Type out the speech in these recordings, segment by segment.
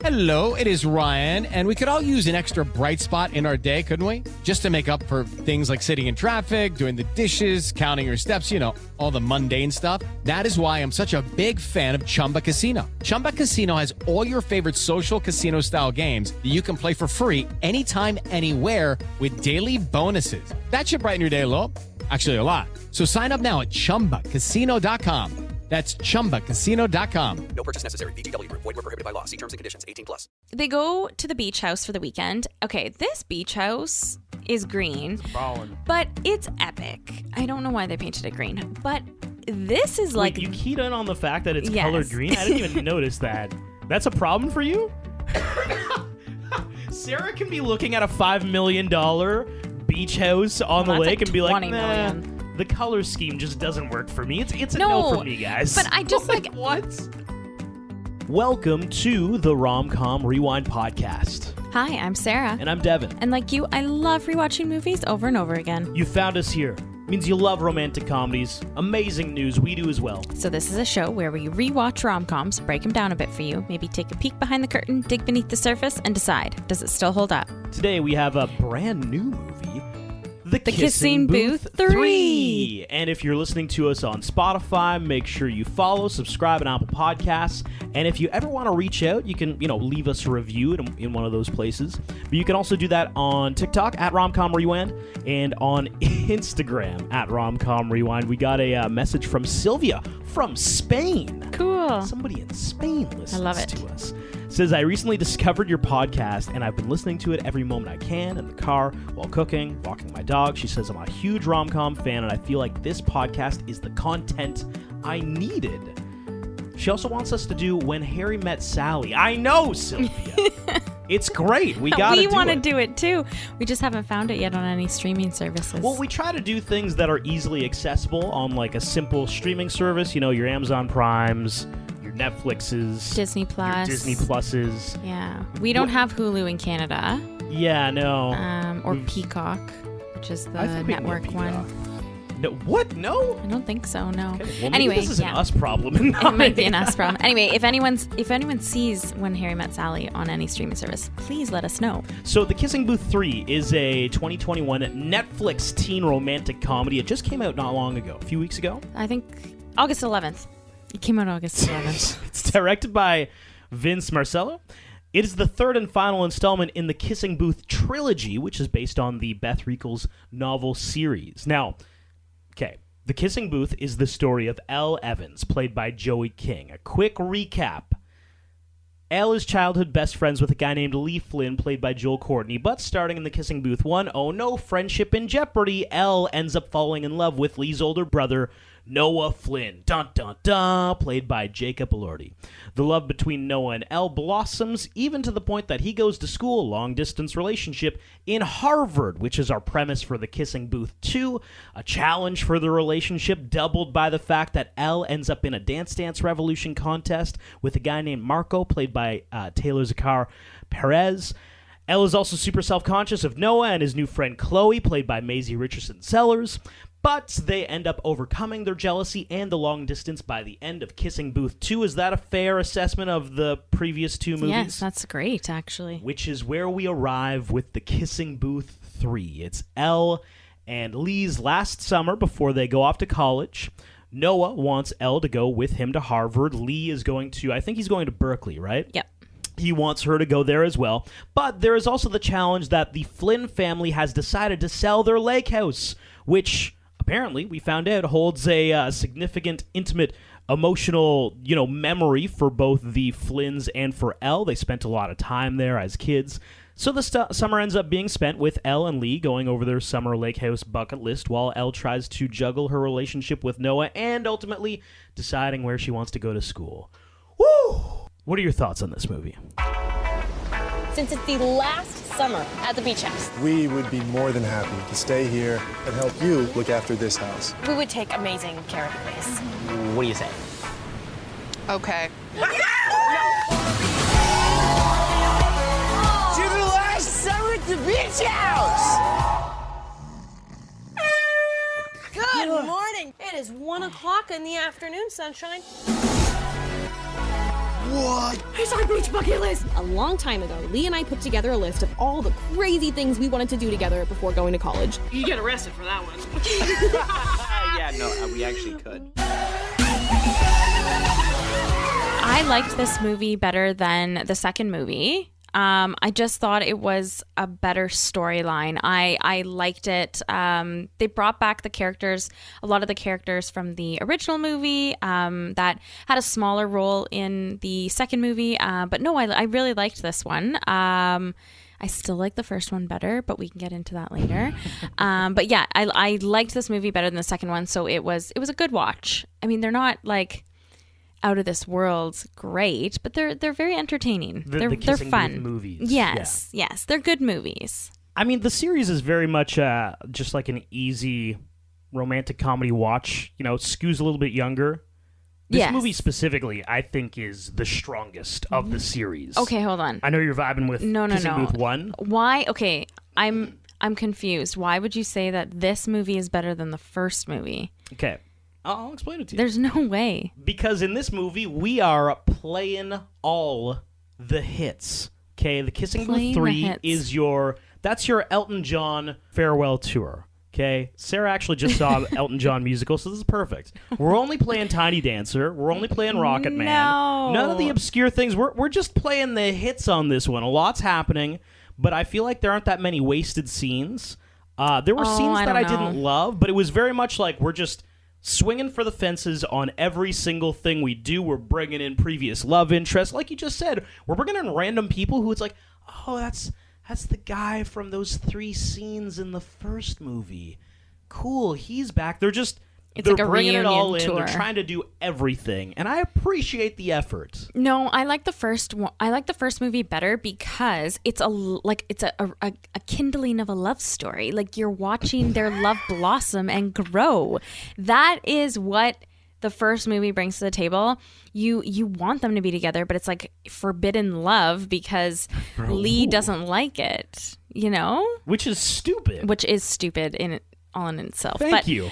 Hello, it is Ryan, and we could all use an extra bright spot in our day, couldn't we? Just to make up for things like sitting in traffic, doing the dishes, counting your steps, you know, all the mundane stuff. That is why I'm such a big fan of Chumba Casino. Chumba Casino has all your favorite social casino-style games that you can play for free anytime, anywhere with daily bonuses. That should brighten your day a little. Actually, a lot. So sign up now at ChumbaCasino.com. That's ChumbaCasino.com. No purchase necessary. VGW Group. Void where prohibited by law. See terms and conditions. 18+. They go to the beach house for the weekend. Okay, this beach house is green, but it's epic. I don't know why they painted it green, but this is like... Wait, you keyed in on the fact that it's Yes. colored green? I didn't even notice that. That's a problem for you? Sarah can be looking at a $5 million beach house on the Well, that's lake like and be like, 20 nah, million. the color scheme just doesn't work for me. It's a no for me, guys. But I just like... What? Welcome to the Rom-Com Rewind Podcast. Hi, I'm Sarah. And I'm Devin. And like you, I love rewatching movies over and over again. You found us here. Means you love romantic comedies. Amazing news. We do as well. So this is a show where we rewatch rom-coms, break them down a bit for you, maybe take a peek behind the curtain, dig beneath the surface, and decide, does it still hold up? Today we have a brand new movie, The Kissing Booth 3. And if you're listening to us on Spotify, make sure you follow, subscribe on Apple Podcasts. And if you ever want to reach out, you can, leave us a review in one of those places. But you can also do that on TikTok at Romcom Rewind and on Instagram at Romcom Rewind. We got a message from Sylvia from Spain. Cool. Somebody in Spain listens love it. to us. Says, I recently discovered your podcast, and I've been listening to it every moment I can in the car, while cooking, walking my dog. She says, I'm a huge rom-com fan, and I feel like this podcast is the content I needed. She also wants us to do When Harry Met Sally. I know, Sylvia. It's great. We got to do it. We want to do it, too. We just haven't found it yet on any streaming services. Well, we try to do things that are easily accessible on, like, a simple streaming service. Your Amazon Primes, Netflix's, Disney Plus. your Disney Pluses. Yeah. We don't have Hulu in Canada. Yeah, no. Or Peacock, which is I the think we can get network one. Peacock. No, what? No? I don't think so, no. Okay, well, maybe Anyway, this is yeah. an us problem. It might be an us problem. Anyway, if anyone sees When Harry Met Sally on any streaming service, please let us know. So, The Kissing Booth 3 is a 2021 Netflix teen romantic comedy. It just came out not long ago, a few weeks ago. I think August 11th. It came out August 11th. It's directed by Vince Marcello. It is the third and final installment in the Kissing Booth trilogy, which is based on the Beth Reekles novel series. Now, okay, The Kissing Booth is the story of Elle Evans, played by Joey King. A quick recap. Elle is childhood best friends with a guy named Lee Flynn, played by Joel Courtney, but starting in The Kissing Booth 1, oh no, friendship in jeopardy, Elle ends up falling in love with Lee's older brother, Noah Flynn, dun dun dun, played by Jacob Elordi. The love between Noah and Elle blossoms, even to the point that he goes to school, a long-distance relationship, in Harvard, which is our premise for The Kissing Booth 2, a challenge for the relationship doubled by the fact that Elle ends up in a Dance Dance Revolution contest with a guy named Marco, played by Taylor Zakar Perez. Elle is also super self-conscious of Noah and his new friend Chloe, played by Maisie Richardson Sellers. But they end up overcoming their jealousy and the long distance by the end of Kissing Booth 2. Is that a fair assessment of the previous two movies? Yes, that's great, actually. Which is where we arrive with The Kissing Booth 3. It's Elle and Lee's last summer before they go off to college. Noah wants Elle to go with him to Harvard. Lee is going to, I think he's going to Berkeley, right? Yep. He wants her to go there as well. But there is also the challenge that the Flynn family has decided to sell their lake house, which apparently we found out holds a significant, intimate, emotional, memory for both the Flynns and for Elle. They spent a lot of time there as kids. So the summer ends up being spent with Elle and Lee going over their summer lake house bucket list while Elle tries to juggle her relationship with Noah and ultimately deciding where she wants to go to school. Woo! What are your thoughts on this movie? Since it's the last summer at the beach house, We would be more than happy to stay here and help you look after this house. we would take amazing care of the place. What do you say? Okay. To the last summer at the beach house! Good morning. It is 1 o'clock in the afternoon, sunshine. What? It's our beach bucket list. A long time ago, Lee and I put together a list of all the crazy things we wanted to do together before going to college. You get arrested for that one. Yeah, no, we actually could. I liked this movie better than the second movie. I just thought it was a better storyline. I liked it. They brought back the characters, a lot of the characters from the original movie that had a smaller role in the second movie. But no, I really liked this one. I still like the first one better, but we can get into that later. But yeah, I liked this movie better than the second one, so it was a good watch. I mean, they're not like out of this world great, but they're very entertaining. They're fun movies. Yes, yes, they're good movies. I mean, the series is very much just like an easy romantic comedy watch. You know, skews a little bit younger. This movie specifically, I think, is the strongest of the series. Okay, hold on. I know you're vibing with Kissing Booth 1. Why? Okay, I'm confused. Why would you say that this movie is better than the first movie? Okay. I'll explain it to you. There's no way. Because in this movie, we are playing all the hits. Okay, the Kissing Booth 3 is your Elton John farewell tour. Okay, Sarah actually just saw Elton John musical, so this is perfect. We're only playing Tiny Dancer. We're only playing Rocket Man. None of the obscure things. We're just playing the hits on this one. A lot's happening, but I feel like there aren't that many wasted scenes. There were scenes that I didn't love, but it was very much like we're just swinging for the fences on every single thing we do. We're bringing in previous love interests. Like you just said, we're bringing in random people who it's like, oh, that's the guy from those 3 scenes in the first movie. Cool, he's back. They're like bringing it all in. Tour. They're trying to do everything, and I appreciate the effort. No, I like the first one. I like the first movie better because it's a kindling of a love story. Like you're watching their love blossom and grow. That is what the first movie brings to the table. You want them to be together, but it's like forbidden love because Lee doesn't like it. You know, which is stupid. in itself. Thank you.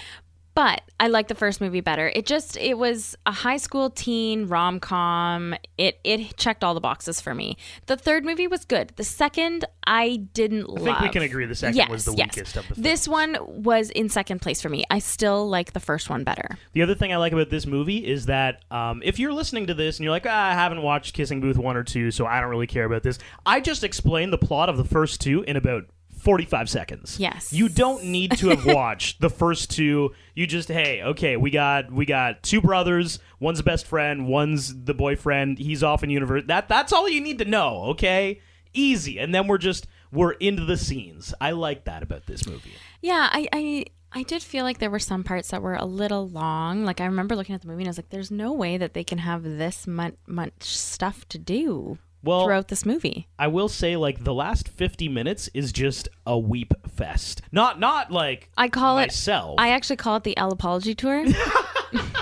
But I like the first movie better. It was a high school teen rom-com. It checked all the boxes for me. The third movie was good. The second, I didn't love. I think we can agree the second was the weakest of the films. This one was in second place for me. I still like the first one better. The other thing I like about this movie is that if you're listening to this and you're like, I haven't watched Kissing Booth 1 or 2, so I don't really care about this. I just explained the plot of the first 2 in about 45 seconds. Yes. You don't need to have watched the first 2. You just, we got 2 brothers, one's a best friend, one's the boyfriend, he's off in universe. That's all you need to know, okay? Easy. And then we're into the scenes. I like that about this movie. Yeah, I did feel like there were some parts that were a little long. Like I remember looking at the movie and I was like, there's no way that they can have this much stuff to do. Throughout this movie. I will say, like, the last 50 minutes is just a weep fest. Not like I actually call it the Elle apology tour.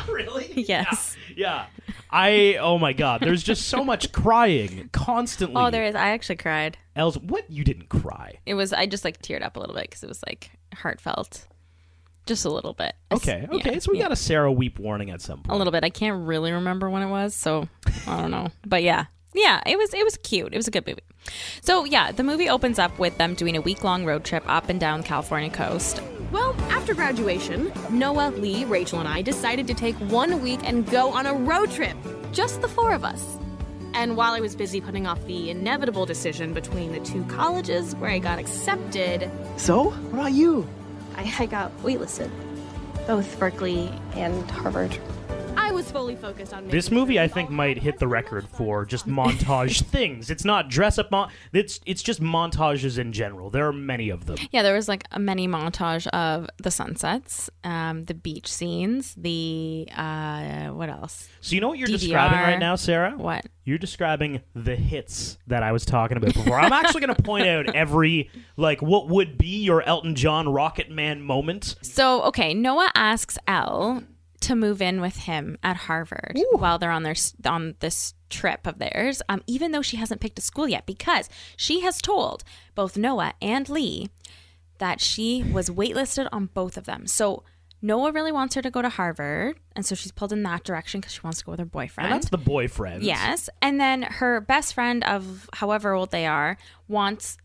Really? Yes. Yeah. Oh my God. There's just so much crying constantly. Oh, there is. I actually cried. Elle's, what? You didn't cry? I just like teared up a little bit because it was like heartfelt. Just a little bit. Okay. Yeah, so we got a Sarah weep warning at some point. A little bit. I can't really remember when it was, so I don't know. But yeah. Yeah, it was cute. It was a good movie. So yeah, the movie opens up with them doing a week-long road trip up and down the California coast. Well, after graduation, Noah, Lee, Rachel, and I decided to take 1 week and go on a road trip. Just the 4 of us. And while I was busy putting off the inevitable decision between the 2 colleges where I got accepted... So, what about you? I got waitlisted. Both Berkeley and Harvard. I was fully focused on this movie. I think might hit the record for just montage things. It's not dress up. It's just montages in general. There are many of them. Yeah, there was like a mini montage of the sunsets, the beach scenes, the what else? So you know what you're describing right now, Sarah? What? You're describing the hits that I was talking about before. I'm actually going to point out every what would be your Elton John Rocket Man moment. So okay, Noah asks Elle to move in with him at Harvard while they're on this trip of theirs, even though she hasn't picked a school yet, because she has told both Noah and Lee that she was waitlisted on both of them. So Noah really wants her to go to Harvard, and so she's pulled in that direction because she wants to go with her boyfriend. And that's the boyfriend. Yes. And then her best friend of however old they are wants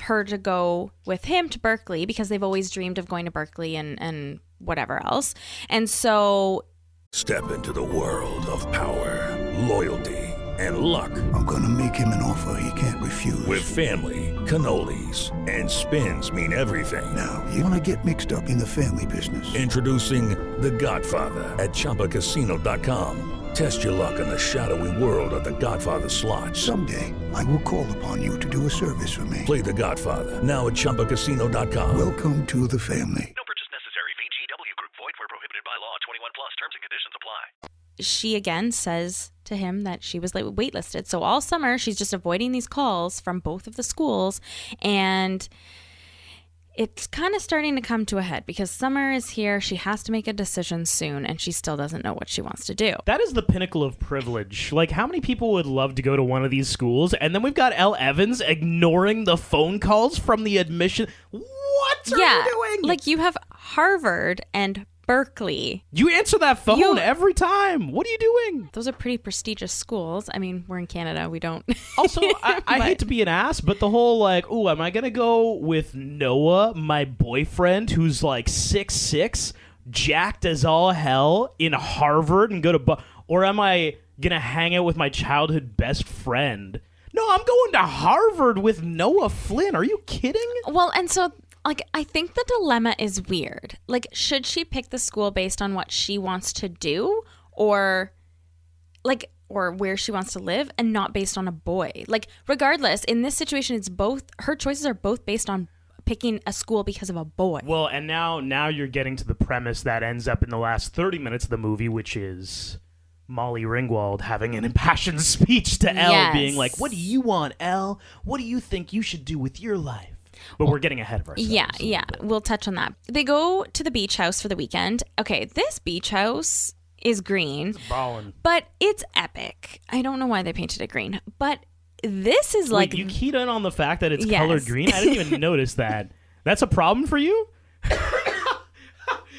her to go with him to Berkeley because they've always dreamed of going to Berkeley and whatever else. And so... Step into the world of power, loyalty, and luck. I'm going to make him an offer he can't refuse. With family, cannolis, and spins mean everything. Now, you want to get mixed up in the family business. Introducing The Godfather at ChumbaCasino.com. Test your luck in the shadowy world of The Godfather slot. Someday, I will call upon you to do a service for me. Play The Godfather now at ChumbaCasino.com. Welcome to the family. No purchase necessary. VGW Group. Void where prohibited by law. 21 plus. Terms and conditions apply. She again says to him that she was waitlisted. So all summer, she's just avoiding these calls from both of the schools. And it's kind of starting to come to a head because summer is here. She has to make a decision soon, and she still doesn't know what she wants to do. That is the pinnacle of privilege. Like, how many people would love to go to one of these schools? And then we've got Elle Evans ignoring the phone calls from the admission. What are you doing? Like, you have Harvard and Berkeley. You answer that phone every time. What are you doing? Those are pretty prestigious schools. I mean, we're in Canada. We don't. Also, I hate to be an ass, but the whole like, ooh, am I going to go with Noah, my boyfriend, who's like 6'6", jacked as all hell, in Harvard and go to... or am I going to hang out with my childhood best friend? No, I'm going to Harvard with Noah Flynn. Are you kidding? Well, and so... Like, I think the dilemma is weird. Like, should she pick the school based on what she wants to do or where she wants to live and not based on a boy? Like, regardless, in this situation, it's both, her choices are both based on picking a school because of a boy. Well, and now you're getting to the premise that ends up in the last 30 minutes of the movie, which is Molly Ringwald having an impassioned speech to Elle, being like, what do you want, Elle? What do you think you should do with your life? But we're getting ahead of ourselves. Yeah. We'll touch on that. They go to the beach house for the weekend. Okay, this beach house is green. It's ballin'. But it's epic. I don't know why they painted it green. But this is like... Wait, you keyed in on the fact that it's colored green? I didn't even notice that. That's a problem for you?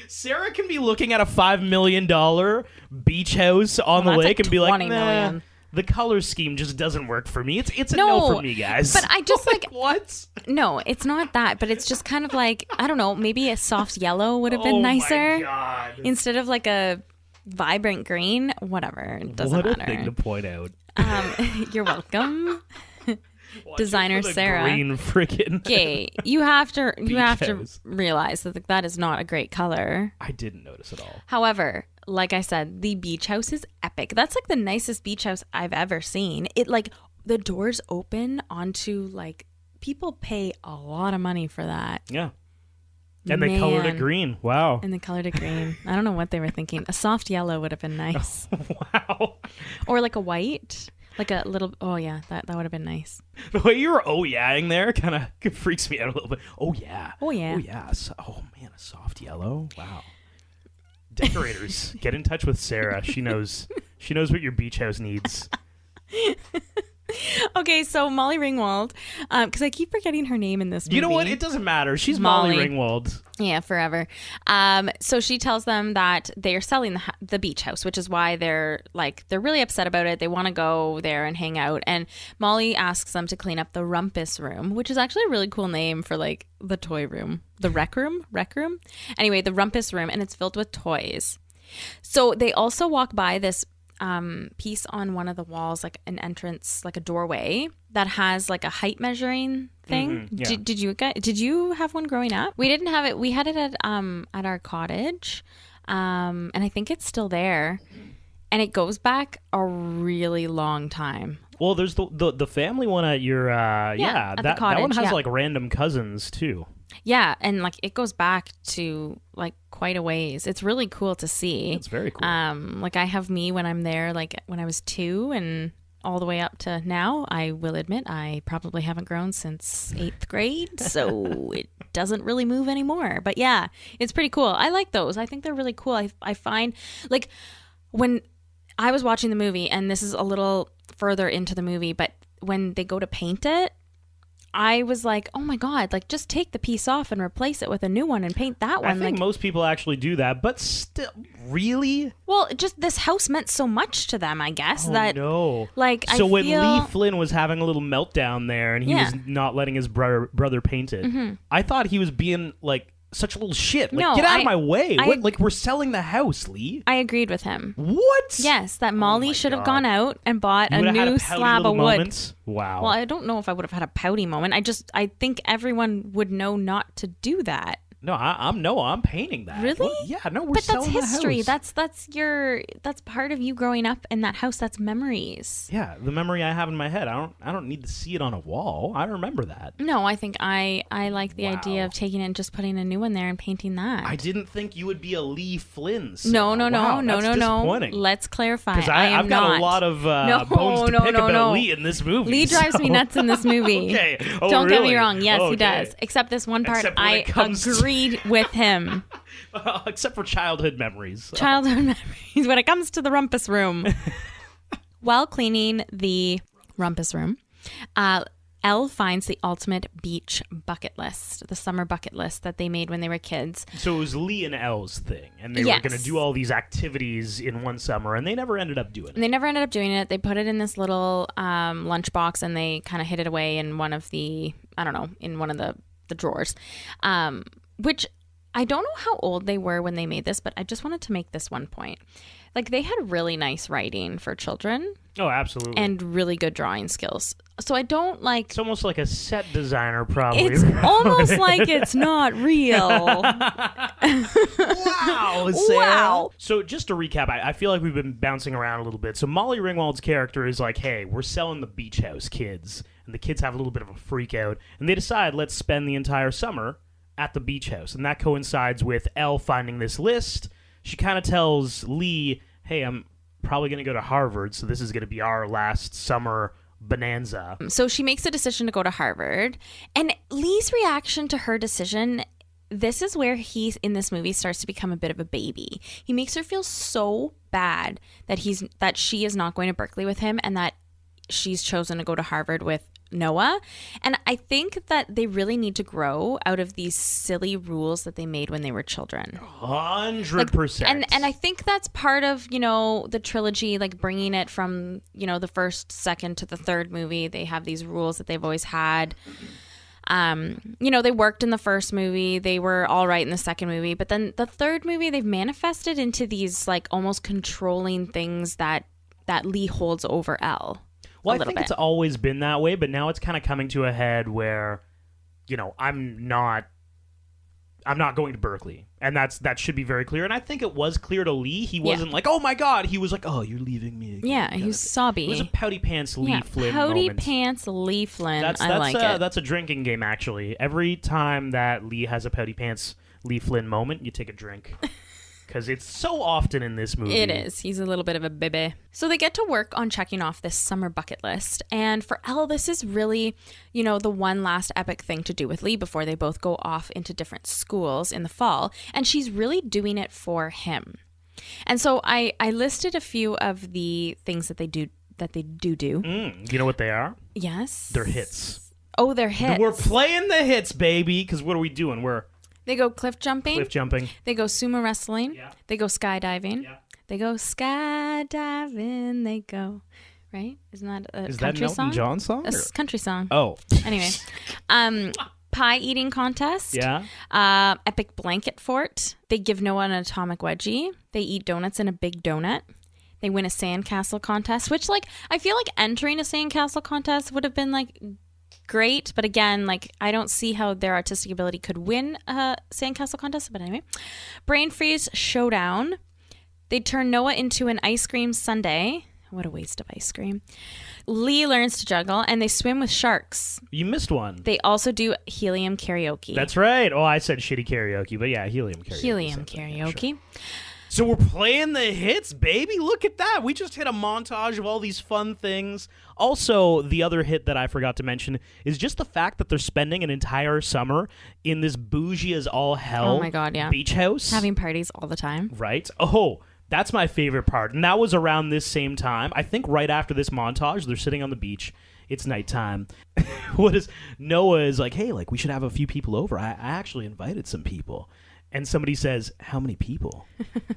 Sarah can be looking at a $5 million beach house on the lake and be like, nah, the color scheme just doesn't work for me. It's a no for me, guys. But I just like... What? No, it's not that. But it's just kind of like, I don't know, maybe a soft yellow would have been nicer. My God. Instead of like a vibrant green. Whatever. It doesn't matter. What a thing to point out. You're welcome. Designer Sarah. Green freaking. Okay, you have to realize that that is not a great color. I didn't notice at all. However, like I said, the beach house is epic. That's like the nicest beach house I've ever seen. It like the doors open onto like people pay a lot of money for that. Yeah. And they colored it green. Wow. And they colored it green. I don't know what they were thinking. A soft yellow would have been nice. Wow. Or like a white. Like a little, oh yeah, that would have been nice. The way you were oh-yeah-ing there kind of freaks me out a little bit. Oh yeah. Oh yeah. Oh yeah. Oh man, a soft yellow. Wow. Decorators, get in touch with Sarah. She knows what your beach house needs. Okay, so Molly Ringwald, because I keep forgetting her name in this movie. You know what? It doesn't matter. She's Molly Ringwald. Yeah, forever. So she tells them that they are selling the beach house, which is why they're really upset about it. They want to go there and hang out. And Molly asks them to clean up the rumpus room, which is actually a really cool name for like the toy room, the rec room. Anyway, the rumpus room, and it's filled with toys. So they also walk by this piece on one of the walls, like an entrance, like a doorway that has like a height measuring thing. Mm-hmm, yeah. Did you have one growing up? We didn't have it. We had it at our cottage, and I think it's still there. And it goes back a really long time. Well, there's the family one at your at the cottage, that one has like random cousins too. Yeah, and like it goes back to like quite a ways. It's really cool to see. It's very cool. Like I have me when I'm there, like when I was 2 and all the way up to now. I will admit I probably haven't grown since 8th grade, so it doesn't really move anymore. But yeah, it's pretty cool. I like those. I think they're really cool. I find like when I was watching the movie, and this is a little further into the movie, but when they go to paint it, I was like, oh my God, like just take the piece off and replace it with a new one and paint that one. I think most people actually do that, but still, really? Well, just this house meant so much to them, I guess. No. Like, so I when feel... Lee Flynn was having a little meltdown there and he was not letting his brother paint it, I thought he was being like such a little shit. Like, get out of my way. Like, we're selling the house, Lee. I agreed with him. What? Yes, that Molly should have gone out and bought a new slab of wood. Moment? Wow. Well, I don't know if I would have had a pouty moment. I think everyone would know not to do that. No, I'm painting that. Really? Well, yeah, no, we're but selling that's history. the house. That's part of you growing up in that house. That's memories. Yeah, the memory I have in my head. I don't need to see it on a wall. I remember that. No, I think I like the idea of taking it and just putting a new one there and painting that. I didn't think you would be a Lee Flynn. No. No. Let's clarify. Because I've got a lot of bones to pick about Lee in this movie. Lee drives me nuts in this movie. Okay. Don't really? get me wrong. Yes, okay. he does. Except this one part, I agreed with him. Except for childhood memories. Childhood memories when it comes to the rumpus room. While cleaning the rumpus room, Elle finds the ultimate beach bucket list, the summer bucket list that they made when they were kids. So it was Lee and Elle's thing, and they were going to do all these activities in one summer, and they never ended up doing it. They put it in this little lunchbox, and they kind of hid it away in one of the, the drawers, which... I don't know how old they were when they made this, but I just wanted to make this one point. Like, they had really nice writing for children. Oh, absolutely. And really good drawing skills. So I don't like... It's almost like a set designer, probably. It's almost like it's not real. Wow, Sarah. Wow. So just to recap, I feel like we've been bouncing around a little bit. So Molly Ringwald's character is like, hey, we're selling the beach house, kids. And the kids have a little bit of a freak out. And they decide, let's spend the entire summer at the beach house. And that coincides with Elle finding this list. She kind of tells Lee, hey, I'm probably going to go to Harvard, so this is going to be our last summer bonanza. So she makes a decision to go to Harvard. And Lee's reaction to her decision, this is where he, in this movie, starts to become a bit of a baby. He makes her feel so bad that she is not going to Berkeley with him and that she's chosen to go to Harvard with Noah. And I think that they really need to grow out of these silly rules that they made when they were children. 100%. And I think that's part of, the trilogy, like bringing it from, the first, second to the third movie. They have these rules that they've always had. They worked in the first movie. They were all right in the second movie. But then the third movie, they've manifested into these like almost controlling things that Lee holds over Elle. Well, I think it's always been that way, but now it's kind of coming to a head where, I'm not going to Berkeley, and that should be very clear. And I think it was clear to Lee. He wasn't like, oh my God. He was like, oh, you're leaving me again. Yeah, he was sobby. It was a pouty pants Lee Flynn pouty moment. pants Lee Flynn. That's I like it. That's a drinking game, actually. Every time that Lee has a pouty pants Lee Flynn moment, you take a drink. Because it's so often in this movie. It is. He's a little bit of a baby. So they get to work on checking off this summer bucket list. And for Elle, this is really, the one last epic thing to do with Lee before they both go off into different schools in the fall. And she's really doing it for him. And so I listed a few of the things that they do. Do you know what they are? Yes. They're hits. Oh, they're hits. We're playing the hits, baby. Because what are we doing? They go cliff jumping. They go sumo wrestling. Yeah. They go skydiving. Yeah. They go skydiving. They go, right? Isn't that a country song? Is that an Elton John song? A country song. Oh. Anyway. Pie eating contest. Yeah. Epic blanket fort. They give Noah an atomic wedgie. They eat donuts in a big donut. They win a sandcastle contest, which, I feel like entering a sandcastle contest would have been, great, but again, I don't see how their artistic ability could win a sandcastle contest. But anyway, brain freeze showdown. They turn Noah into an ice cream sundae. What a waste of ice cream. Lee learns to juggle, and they swim with sharks. You missed one. They also do helium karaoke. That's right. Oh, I said shitty karaoke, but yeah, helium karaoke. Helium karaoke. Sure. So we're playing the hits, baby. Look at that. We just hit a montage of all these fun things. Also, the other hit that I forgot to mention is just the fact that they're spending an entire summer in this bougie as all hell beach house. Having parties all the time. Right. Oh, that's my favorite part. And that was around this same time. I think right after this montage, they're sitting on the beach. It's nighttime. what is Noah is like, hey, like we should have a few people over. I actually invited some people. And somebody says, how many people?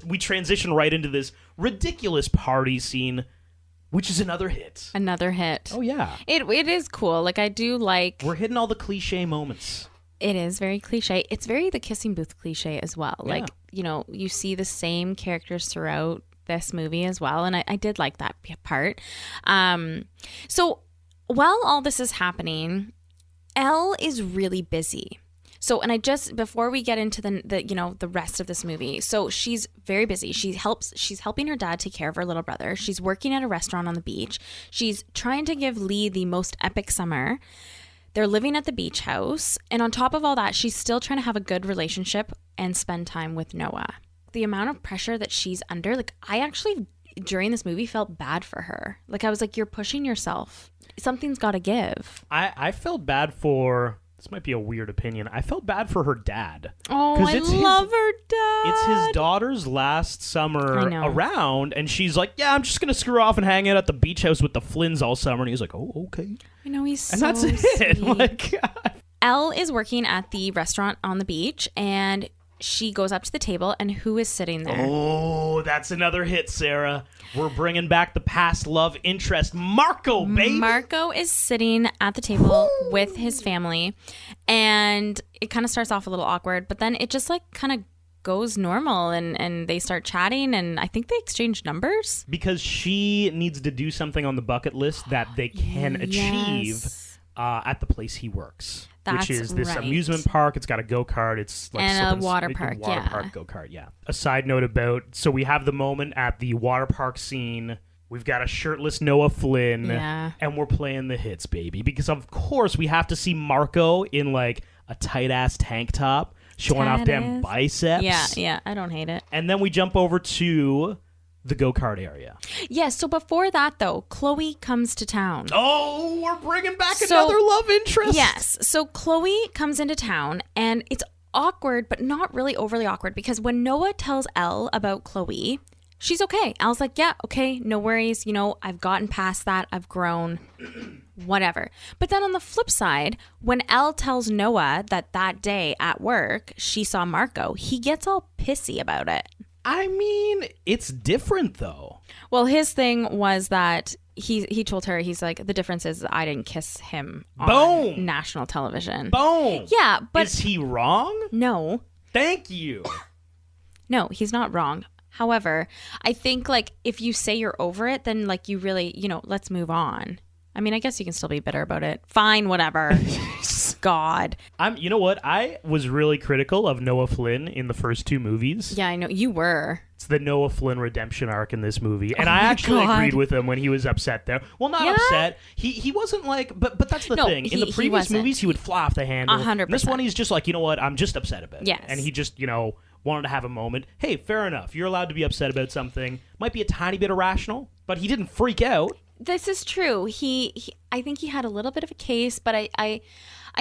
We transition right into this ridiculous party scene, which is another hit. Another hit. Oh, yeah. It is cool. Like, I do like... We're hitting all the cliche moments. It is very cliche. It's very the kissing booth cliche as well. Yeah. Like, you know, you see the same characters throughout this movie as well. And I did like that part. So while all this is happening, Elle is really busy. So, and before we get into the rest of this movie, so she's very busy. She's helping her dad take care of her little brother. She's working at a restaurant on the beach. She's trying to give Lee the most epic summer. They're living at the beach house. And on top of all that, she's still trying to have a good relationship and spend time with Noah. The amount of pressure that she's under, like, I actually, during this movie, felt bad for her. Like, I was like, you're pushing yourself. Something's got to give. I felt bad for... This might be a weird opinion. I felt bad for her dad. Oh, I love her dad. It's his daughter's last summer around, and she's like, yeah, I'm just going to screw off and hang out at the beach house with the Flynns all summer. And he's like, oh, okay. I know, he's and so that's it. sweet. Like, Elle is working at the restaurant on the beach, and she goes up to the table, and who is sitting there? Oh, that's another hit, Sarah. We're bringing back the past love interest, Marco, baby. Marco is sitting at the table with his family, and it kind of starts off a little awkward, but then it just like kind of goes normal, and they start chatting, and I think they exchange numbers. Because she needs to do something on the bucket list that they can achieve at the place he works. That's which is this right. amusement park. It's got a go-kart. It's like and a water park, park go-kart, yeah. A side note about, so we have the moment at the water park scene. We've got a shirtless Noah Flynn, and we're playing the hits, baby. Because, of course, we have to see Marco in, like, a tight-ass tank top showing off damn biceps. Yeah, I don't hate it. And then we jump over to the go-kart area. Yes, so before that, though, Chloe comes to town. Oh, we're bringing back another love interest. Yes, so Chloe comes into town, and it's awkward, but not really overly awkward, because when Noah tells Elle about Chloe, she's okay. Elle's like, yeah, okay, no worries. You know, I've gotten past that. I've grown. Whatever. But then on the flip side, when Elle tells Noah that day at work she saw Marco, he gets all pissy about it. I mean, it's different, though. Well, his thing was that he told her, he's like, the difference is I didn't kiss him on national television. Boom! Yeah, but... Is he wrong? No. Thank you. No, he's not wrong. However, I think, like, if you say you're over it, then, like, you really, you know, let's move on. I mean, I guess you can still be bitter about it. Fine, whatever. God. You know what? I was really critical of Noah Flynn in the first two movies. Yeah, I know. You were. It's the Noah Flynn redemption arc in this movie. And I actually agreed with him when he was upset there. Well, not upset. He wasn't like, but that's the thing. In the previous movies, he would fly off the handle. 100%. This one, he's just like, you know what? I'm just upset about it. Yes. And he just, you know, wanted to have a moment. Hey, fair enough. You're allowed to be upset about something. Might be a tiny bit irrational, but he didn't freak out. This is true. I think he had a little bit of a case, but I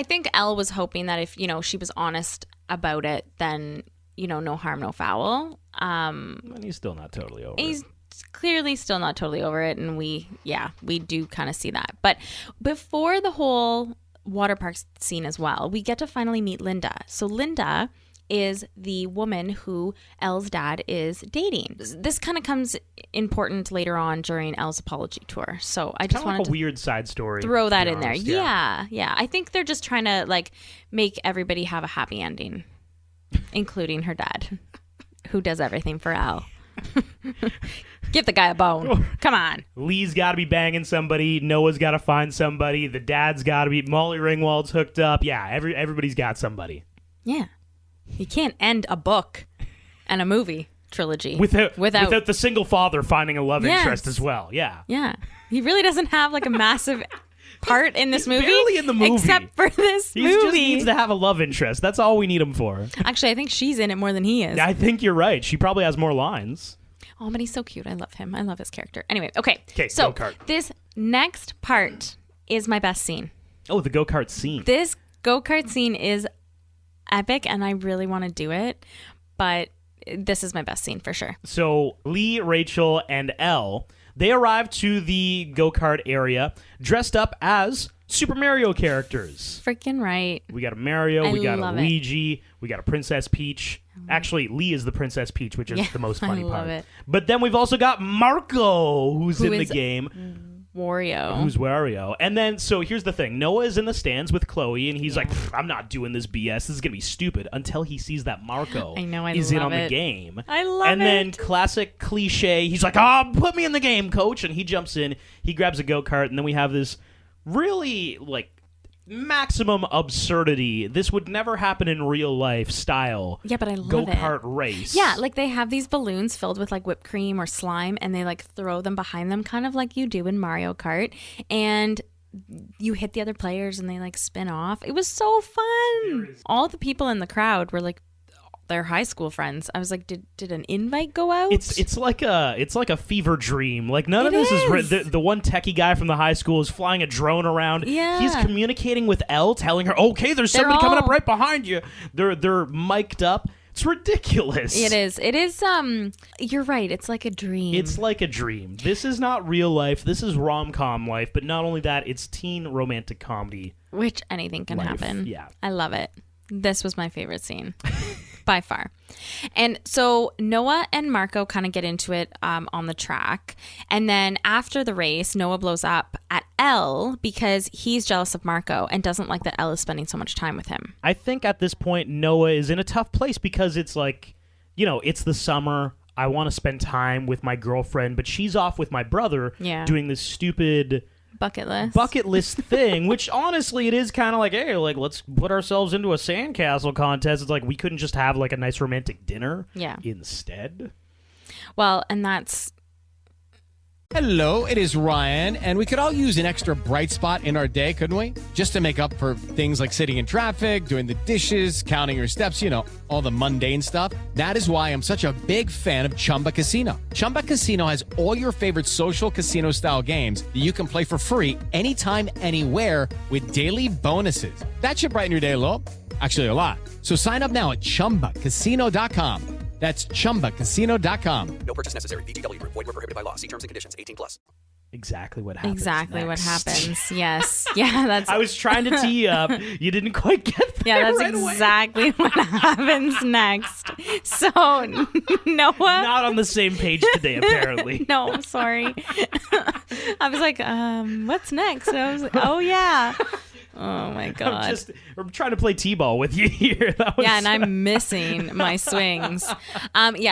think Elle was hoping that if, you know, she was honest about it, then, you know, no harm, no foul. And he's still not totally over it. He's clearly still not totally over it, and we do kind of see that. But before the whole water park scene as well, we get to finally meet Linda. So Linda is the woman who Elle's dad is dating. This kind of comes important later on during Elle's apology tour. So I just wanted a weird side story. Throw that in there. Yeah. I think they're just trying to like make everybody have a happy ending, including her dad, who does everything for Elle. Give the guy a bone. Come on. Lee's got to be banging somebody. Noah's got to find somebody. The dad's got to be. Molly Ringwald's hooked up. Yeah, everybody's got somebody. Yeah. You can't end a book and a movie trilogy without the single father finding a love interest as well. Yeah. Yeah. He really doesn't have like a massive part in this movie. Barely in the movie. Except for this movie. He just needs to have a love interest. That's all we need him for. Actually, I think she's in it more than he is. I think you're right. She probably has more lines. Oh, but he's so cute. I love him. I love his character. Anyway, okay. So go-kart. This next part is my best scene. Oh, the go-kart scene. This go-kart scene is epic, and I really want to do it, but this is my best scene for sure. So Lee, Rachel, and Elle, They arrive to the go-kart area dressed up as Super Mario characters. Freaking right. We got a Mario, we got a love Luigi, we got a Princess Peach. Actually, Lee is the Princess Peach, which is the most funny I love part. it. But then we've also got Marco, who's in the game. Wario. Who's Wario. And then, so here's the thing. Noah is in the stands with Chloe, and he's like, I'm not doing this BS. This is going to be stupid, until he sees that Marco is in on the game. I love and then, classic cliche, he's like, put me in the game, coach. And he jumps in, he grabs a go-kart, and then we have this really, like, maximum absurdity. This would never happen in real life style. Yeah, but I love go-kart race. Yeah, like they have these balloons filled with like whipped cream or slime, and they like throw them behind them, kind of like you do in Mario Kart, and you hit the other players and they like spin off. It was so fun. All the people in the crowd were like their high school friends. I was like, did an invite go out? It's like a fever dream. Like none of this is the one techie guy from the high school is flying a drone around. Yeah. He's communicating with Elle, telling her, "Okay, there's somebody coming up right behind you." They're mic'd up. It's ridiculous. It is. You're right. It's like a dream. It's like a dream. This is not real life. This is rom-com life, but not only that, it's teen romantic comedy. Which anything can happen. Yeah. I love it. This was my favorite scene. By far. And so Noah and Marco kind of get into it on the track. And then after the race, Noah blows up at Elle because he's jealous of Marco and doesn't like that Elle is spending so much time with him. I think at this point, Noah is in a tough place because it's like, it's the summer. I want to spend time with my girlfriend, but she's off with my brother doing this stupid bucket list thing, which honestly it is kind of like, hey, like let's put ourselves into a sandcastle contest. It's like we couldn't just have like a nice romantic dinner instead. Well, and that's... Hello, it is Ryan, and we could all use an extra bright spot in our day, couldn't we? Just to make up for things like sitting in traffic, doing the dishes, counting your steps, all the mundane stuff. That is why I'm such a big fan of Chumba Casino. Chumba Casino has all your favorite social casino-style games that you can play for free anytime, anywhere with daily bonuses. That should brighten your day a little. Actually, a lot. So sign up now at ChumbaCasino.com. That's ChumbaCasino.com. No purchase necessary. VGW Group. Void where prohibited by law. See terms and conditions. 18+. Exactly what happens. What happens. Yes. Yeah, that's... I was trying to tee you up. You didn't quite get there. Yeah, that's right exactly what happens next. So, Noah... Not on the same page today, apparently. No, I'm sorry. I was like, what's next? And I was like, oh, yeah. Oh my god! I'm trying to play t-ball with you here. And I'm missing my swings.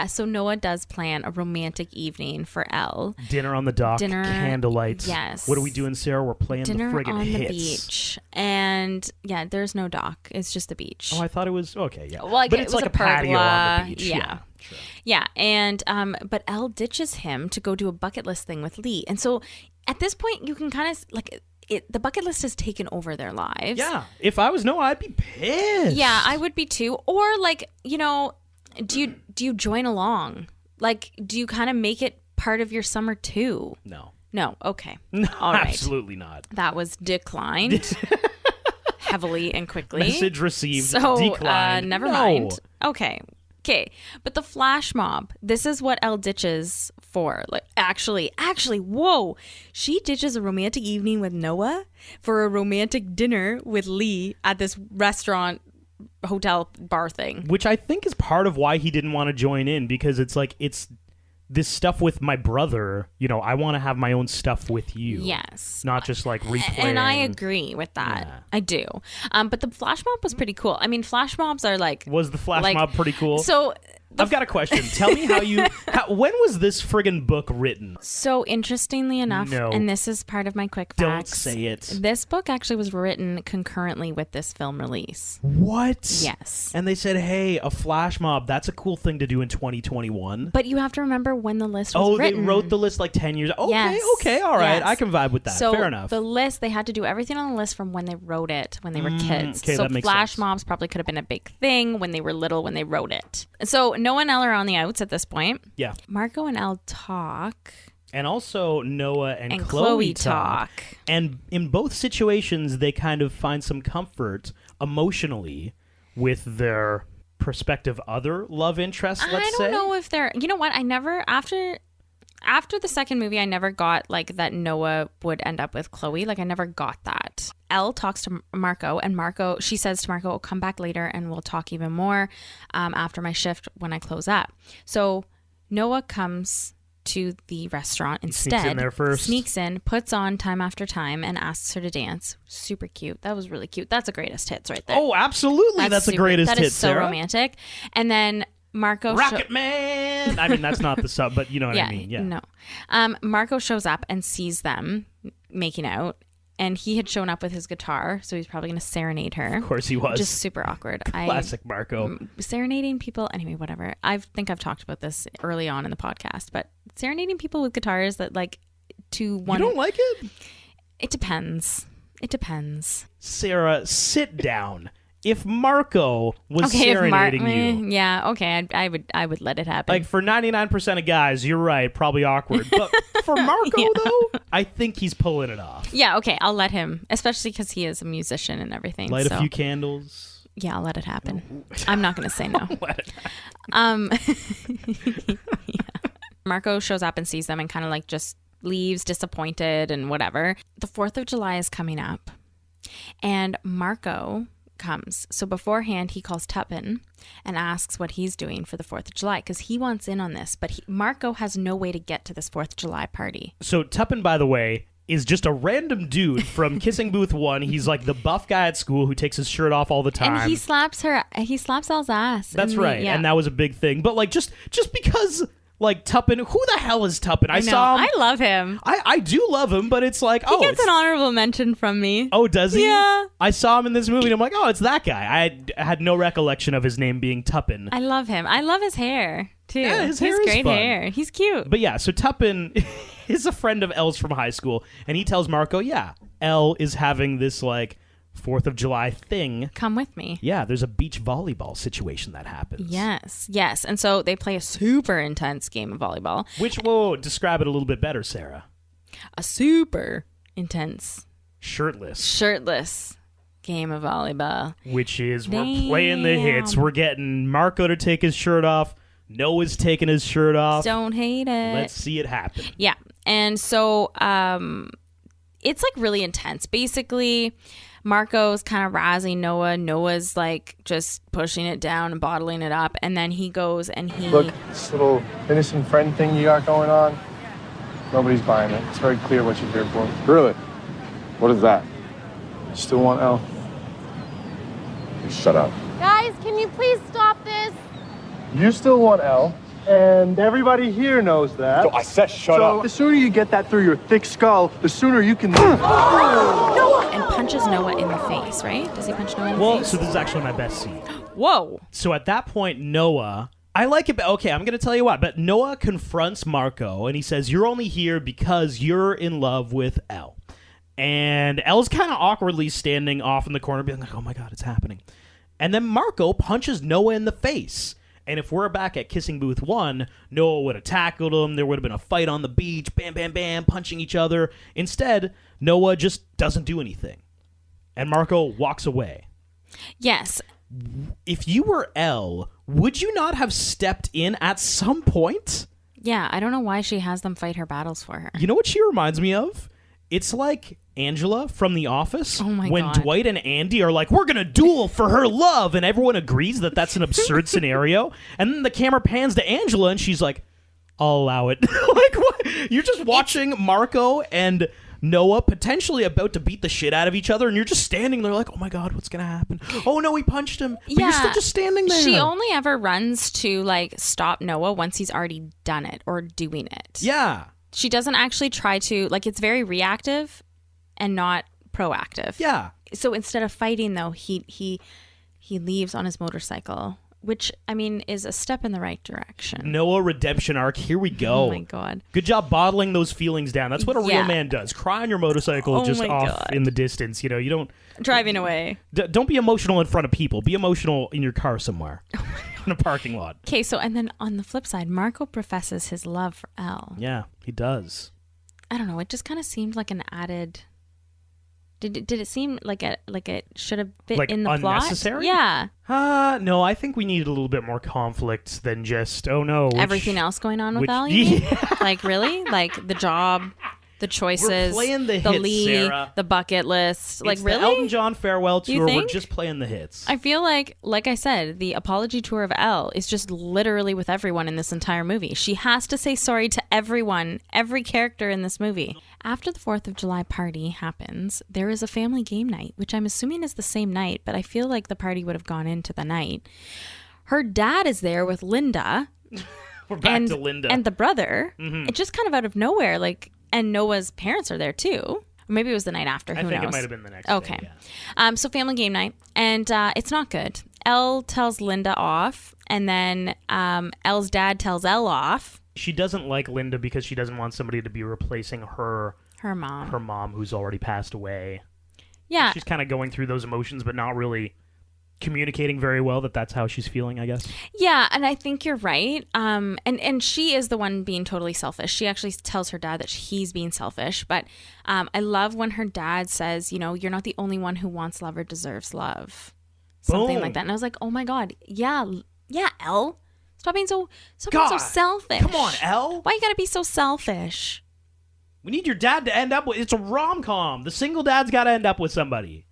So Noah does plan a romantic evening for Elle. Dinner on the dock, candlelight. Yes. What are we doing, Sarah? We're playing dinner the friggin' on hits. the beach, and there's no dock. It's just the beach. Oh, I thought it was okay. Yeah, well, but it's like a patio on the beach. Yeah. Sure. Yeah, and but Elle ditches him to go do a bucket list thing with Lee, and so at this point you can kind of like. The bucket list has taken over their lives. Yeah. If I was Noah, I'd be pissed. Yeah, I would be too. Or like, do you join along? Like, do you kind of make it part of your summer too? No. No. Okay. No, all right. Absolutely not. That was declined heavily and quickly. Message received. So, declined. Never mind. Okay. But the flash mob, this is what Elle ditches for. Like, actually, whoa. She ditches a romantic evening with Noah for a romantic dinner with Lee at this restaurant, hotel, bar thing. Which I think is part of why he didn't want to join in, because it's like, it's this stuff with my brother, I want to have my own stuff with you. Yes. Not just like replaying. And I agree with that. Yeah. I do. But the flash mob was pretty cool. I mean, flash mobs are like... Was the flash mob pretty cool? So... I've got a question. Tell me when was this friggin' book written? So interestingly enough, and this is part of my quick facts. Don't say it. This book actually was written concurrently with this film release. What? Yes. And they said, hey, a flash mob, that's a cool thing to do in 2021. But you have to remember when the list was written. They wrote the list like 10 years. Okay, yes. Okay, all right. Yes. I can vibe with that. So fair enough. The list, they had to do everything on the list from when they wrote it, when they were kids. Okay, so that makes flash sense. mobs probably could have been a big thing when they were little, when they wrote it. So Noah and Elle are on the outs at this point. Yeah. Marco and Elle talk. And also Noah and Chloe talk. And in both situations, they kind of find some comfort emotionally with their prospective other love interests, let's say. I don't know if they're... You know what? After the second movie, I never got like that Noah would end up with Chloe. Like I never got that. Elle talks to Marco, and she says to Marco, "Oh, come back later and we'll talk even more after my shift when I close up." So Noah comes to the restaurant instead. Sneaks in there first. Sneaks in, puts on Time After Time, and asks her to dance. Super cute. That was really cute. That's a greatest hits right there. Oh, absolutely. That's a greatest hits. That is so Sarah. romantic. And then Marco Rocket Man. I mean, that's not the sub, but you know what I mean. Yeah. No. Marco shows up and sees them making out, and he had shown up with his guitar, so he's probably going to serenade her. Of course he was. Just super awkward. Classic Marco. Serenading people. Anyway, whatever. I think I've talked about this early on in the podcast, but serenading people with guitars that like to one. You don't like it? It depends. It depends. Sarah, sit down. If Marco was serenading you, yeah, okay, I would let it happen. like for 99% of guys, you're right, probably awkward. But for Marco though, I think he's pulling it off. Yeah, okay, I'll let him, especially because he is a musician and everything. Light a few candles. Yeah, I'll let it happen. I'm not going to say no. Let it happen. Yeah. Marco shows up and sees them and kind of like just leaves disappointed and whatever. The 4th of July is coming up, and Marco comes. So beforehand, he calls Tuppen and asks what he's doing for the 4th of July because he wants in on this, but Marco has no way to get to this 4th of July party. So Tuppen, by the way, is just a random dude from Kissing Booth 1. He's like the buff guy at school who takes his shirt off all the time. And he slaps Elle's ass. That's right. And that was a big thing. But like just because like Tuppen, who the hell is Tuppen? I saw him. I love him. I do love him, but it's like, he gets an honorable mention from me. Oh, does he? Yeah. I saw him in this movie and I'm like, oh, it's that guy. I had no recollection of his name being Tuppen. I love him. I love his hair too. Yeah, his hair is great fun. hair. He's cute. But yeah, so Tuppen is a friend of Elle's from high school, and he tells Marco, yeah, Elle is having this like 4th of July thing. Come with me. Yeah, there's a beach volleyball situation that happens. Yes. And so they play a super intense game of volleyball. Which will describe it a little bit better, Sarah. A super intense shirtless game of volleyball. Which is we're playing the hits. We're getting Marco to take his shirt off. Noah's taking his shirt off. Don't hate it. Let's see it happen. Yeah. And so it's like really intense. Basically, Marco's kind of razzing Noah. Noah's like just pushing it down and bottling it up. And then he goes and he... Look, this little innocent friend thing you got going on, nobody's buying it. It's very clear what you're here for. Really? What is that? You still want Elle? Shut up. Guys, can you please stop this? You still want Elle, and everybody here knows that. No, I said shut up. So the sooner you get that through your thick skull, the sooner you can... And punches Noah in the face, right? Does he punch Noah in the face? Well, so this is actually my best scene. Whoa. So at that point, Noah... I like it, but okay, I'm going to tell you what. But Noah confronts Marco, and he says, you're only here because you're in love with Elle. And Elle's kind of awkwardly standing off in the corner, being like, oh my God, it's happening. And then Marco punches Noah in the face. And if we're back at Kissing Booth 1, Noah would have tackled him. There would have been a fight on the beach. Bam, bam, bam, punching each other. Instead, Noah just doesn't do anything. And Marco walks away. Yes. If you were Elle, would you not have stepped in at some point? Yeah, I don't know why she has them fight her battles for her. You know what she reminds me of? It's like Angela from The Office. Oh my when God. Dwight and Andy are like, we're going to duel for her love. And everyone agrees that that's an absurd scenario. And then the camera pans to Angela and she's like, I'll allow it. Like, what? You're just watching Marco and Noah potentially about to beat the shit out of each other. And you're just standing there like, oh my God, what's going to happen? Oh no, he punched him. But you're still just standing there. She only ever runs to like stop Noah once he's already done it or doing it. Yeah. She doesn't actually try to, like, it's very reactive and not proactive. Yeah. So instead of fighting, though, he leaves on his motorcycle, which, I mean, is a step in the right direction. Noah redemption arc. Here we go. Oh, my God. Good job bottling those feelings down. That's what a real man does. Cry on your motorcycle off God. in the distance. You know, you don't... Driving away. Don't be emotional in front of people. Be emotional in your car somewhere. In a parking lot. Okay, so, and then on the flip side, Marco professes his love for Elle. Yeah, he does. I don't know. It just kind of seemed like an added Did it seem like it should have fit Like in the unnecessary? plot? Yeah. No, I think we needed a little bit more conflict than just, oh no. Everything else going on with Elle, you mean? Like, really? Like, the job, the choices, We're playing the hits, Lee, Sarah. the bucket list. Like, It's really? the Elton John farewell You tour. We're think? just playing the hits. I feel like I said, the apology tour of Elle is just literally with everyone in this entire movie. She has to say sorry to everyone, every character in this movie. After the 4th of July party happens, there is a family game night, which I'm assuming is the same night, but I feel like the party would have gone into the night. Her dad is there with Linda. We're back to Linda. And the brother. Mhm. It's just kind of out of nowhere, and Noah's parents are there too. Or maybe it was the night after. Who knows? I think it might have been the next Okay. day, yeah. So family game night, and it's not good. Elle tells Linda off, and then Elle's dad tells Elle off. She doesn't like Linda because she doesn't want somebody to be replacing her mom who's already passed away. Yeah. She's kind of going through those emotions, but not really communicating very well that's how she's feeling, I guess. Yeah, and I think you're right. And she is the one being totally selfish. She actually tells her dad that he's being selfish. But I love when her dad says, you're not the only one who wants love or deserves love. Something Boom. like that. And I was like, oh my God, yeah, Elle. Stop being so selfish. Come on, Elle. Why you gotta be so selfish? We need your dad to end up with... It's a rom-com. The single dad's got to end up with somebody.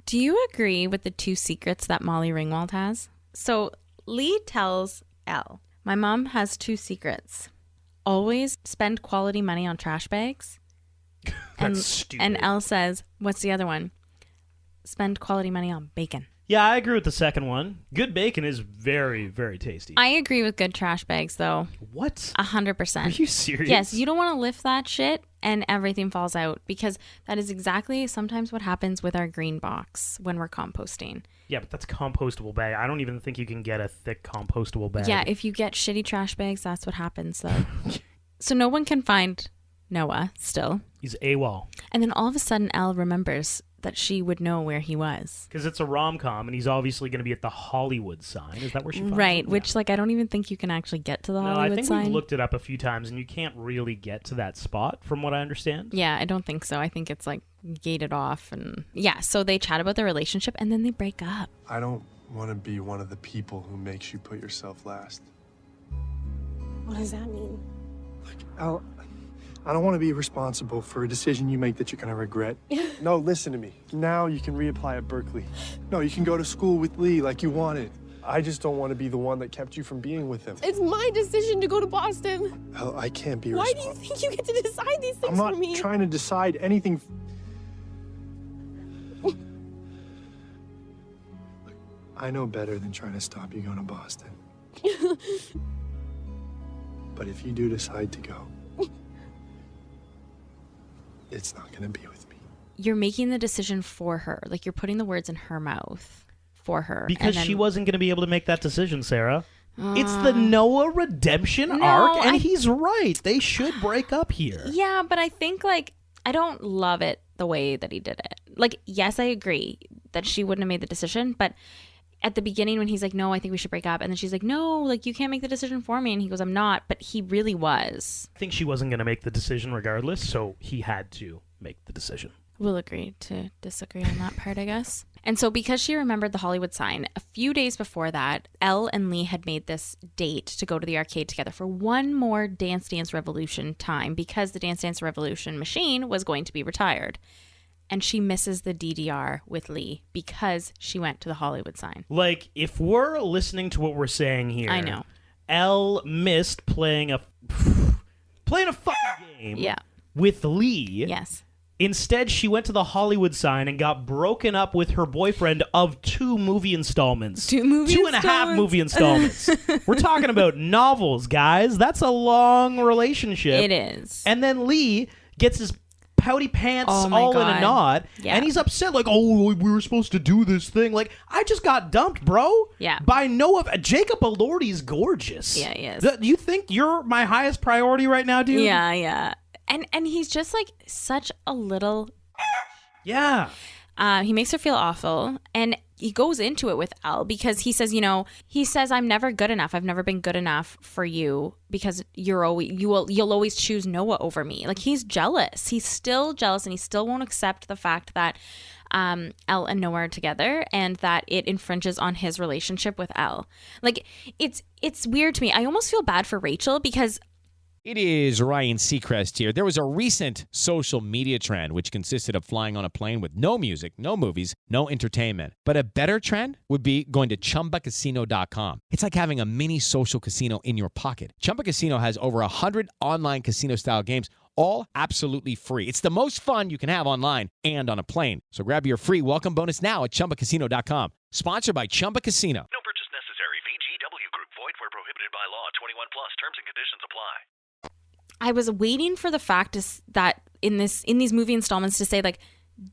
Do you agree with the 2 secrets that Molly Ringwald has? So Lee tells Elle, my mom has 2 secrets. Always spend quality money on trash bags. That's stupid. And Elle says, what's the other one? Spend quality money on bacon. Yeah, I agree with the second one. Good bacon is very, very tasty. I agree with good trash bags, though. What? 100%. Are you serious? Yes, you don't want to lift that shit and everything falls out, because that is exactly sometimes what happens with our green box when we're composting. Yeah, but that's compostable bag. I don't even think you can get a thick compostable bag. Yeah, if you get shitty trash bags, that's what happens, though. So no one can find Noah still. He's AWOL. And then all of a sudden, Elle remembers that she would know where he was. Because it's a rom-com, and he's obviously going to be at the Hollywood sign. Is that where she finds Right, him? which, I don't even think you can actually get to the No, Hollywood I think sign. we've looked it up a few times, and you can't really get to that spot, from what I understand. Yeah, I don't think so. I think it's, gated off. And yeah, so they chat about their relationship, and then they break up. I don't want to be one of the people who makes you put yourself last. What does that mean? Al, I don't want to be responsible for a decision you make that you're going to regret. No, listen to me. Now you can reapply at Berkeley. No, you can go to school with Lee like you wanted. I just don't want to be the one that kept you from being with him. It's my decision to go to Boston. Al, I can't be Why do responsible. you think you get to decide these things I'm not for me? trying to decide anything. I know better than trying to stop you going to Boston. But if you do decide to go, it's not going to be with me. You're making the decision for her. You're putting the words in her mouth for her. Because and then, she wasn't going to be able to make that decision, Sarah. It's the Noah redemption No, arc, and he's right. They should break up here. Yeah, but I think, I don't love it the way that he did it. Yes, I agree that she wouldn't have made the decision, but at the beginning when he's like, no, I think we should break up. And then she's like, no, you can't make the decision for me. And he goes, I'm not. But he really was. I think she wasn't going to make the decision regardless, so he had to make the decision. We'll agree to disagree on that part, I guess. And so because she remembered the Hollywood sign, a few days before that, Elle and Lee had made this date to go to the arcade together for one more Dance Dance Revolution time, because the Dance Dance Revolution machine was going to be retired. And she misses the DDR with Lee because she went to the Hollywood sign. If we're listening to what we're saying here, I know. Elle missed playing a fucking game with Lee. Yes. Instead, she went to the Hollywood sign and got broken up with her boyfriend of 2 movie installments. 2.5 movie installments. We're talking about novels, guys. That's a long relationship. It is. And then Lee gets his pouty pants all in a knot, and he's upset, we were supposed to do this thing. I just got dumped, bro. Yeah. By Noah. Jacob Elordi's gorgeous. Yeah, he is. Do you think you're my highest priority right now, dude? Yeah, yeah. And he's just such a little... Yeah. He makes her feel awful. And he goes into it with Elle because he says, I'm never good enough. I've never been good enough for you because you'll always choose Noah over me. Like, he's jealous. He's still jealous, and he still won't accept the fact that Elle and Noah are together and that it infringes on his relationship with Elle. Like, it's weird to me. I almost feel bad for Rachel because It is Ryan Seacrest here. There was a recent social media trend which consisted of flying on a plane with no music, no movies, no entertainment. But a better trend would be going to ChumbaCasino.com. It's like having a mini social casino in your pocket. Chumba Casino has over 100 online casino-style games, all absolutely free. It's the most fun you can have online and on a plane. So grab your free welcome bonus now at ChumbaCasino.com. Sponsored by Chumba Casino. No purchase necessary. VGW Group. Void where prohibited by law. 21 plus. Terms and conditions apply. I was waiting for the fact that in these movie installments to say, like,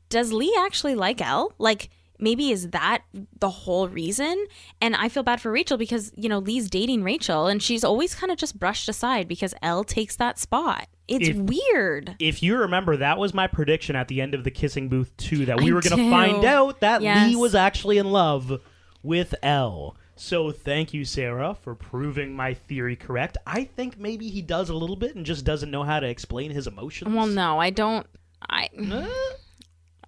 does Lee actually like Elle? Like, maybe is that the whole reason? And I feel bad for Rachel because, Lee's dating Rachel and she's always kind of just brushed aside because Elle takes that spot. It's weird. If you remember, that was my prediction at the end of the Kissing Booth 2, that we were going to find out that Lee was actually in love with Elle. So thank you, Sarah, for proving my theory correct. I think maybe he does a little bit and just doesn't know how to explain his emotions. Well, no, I don't.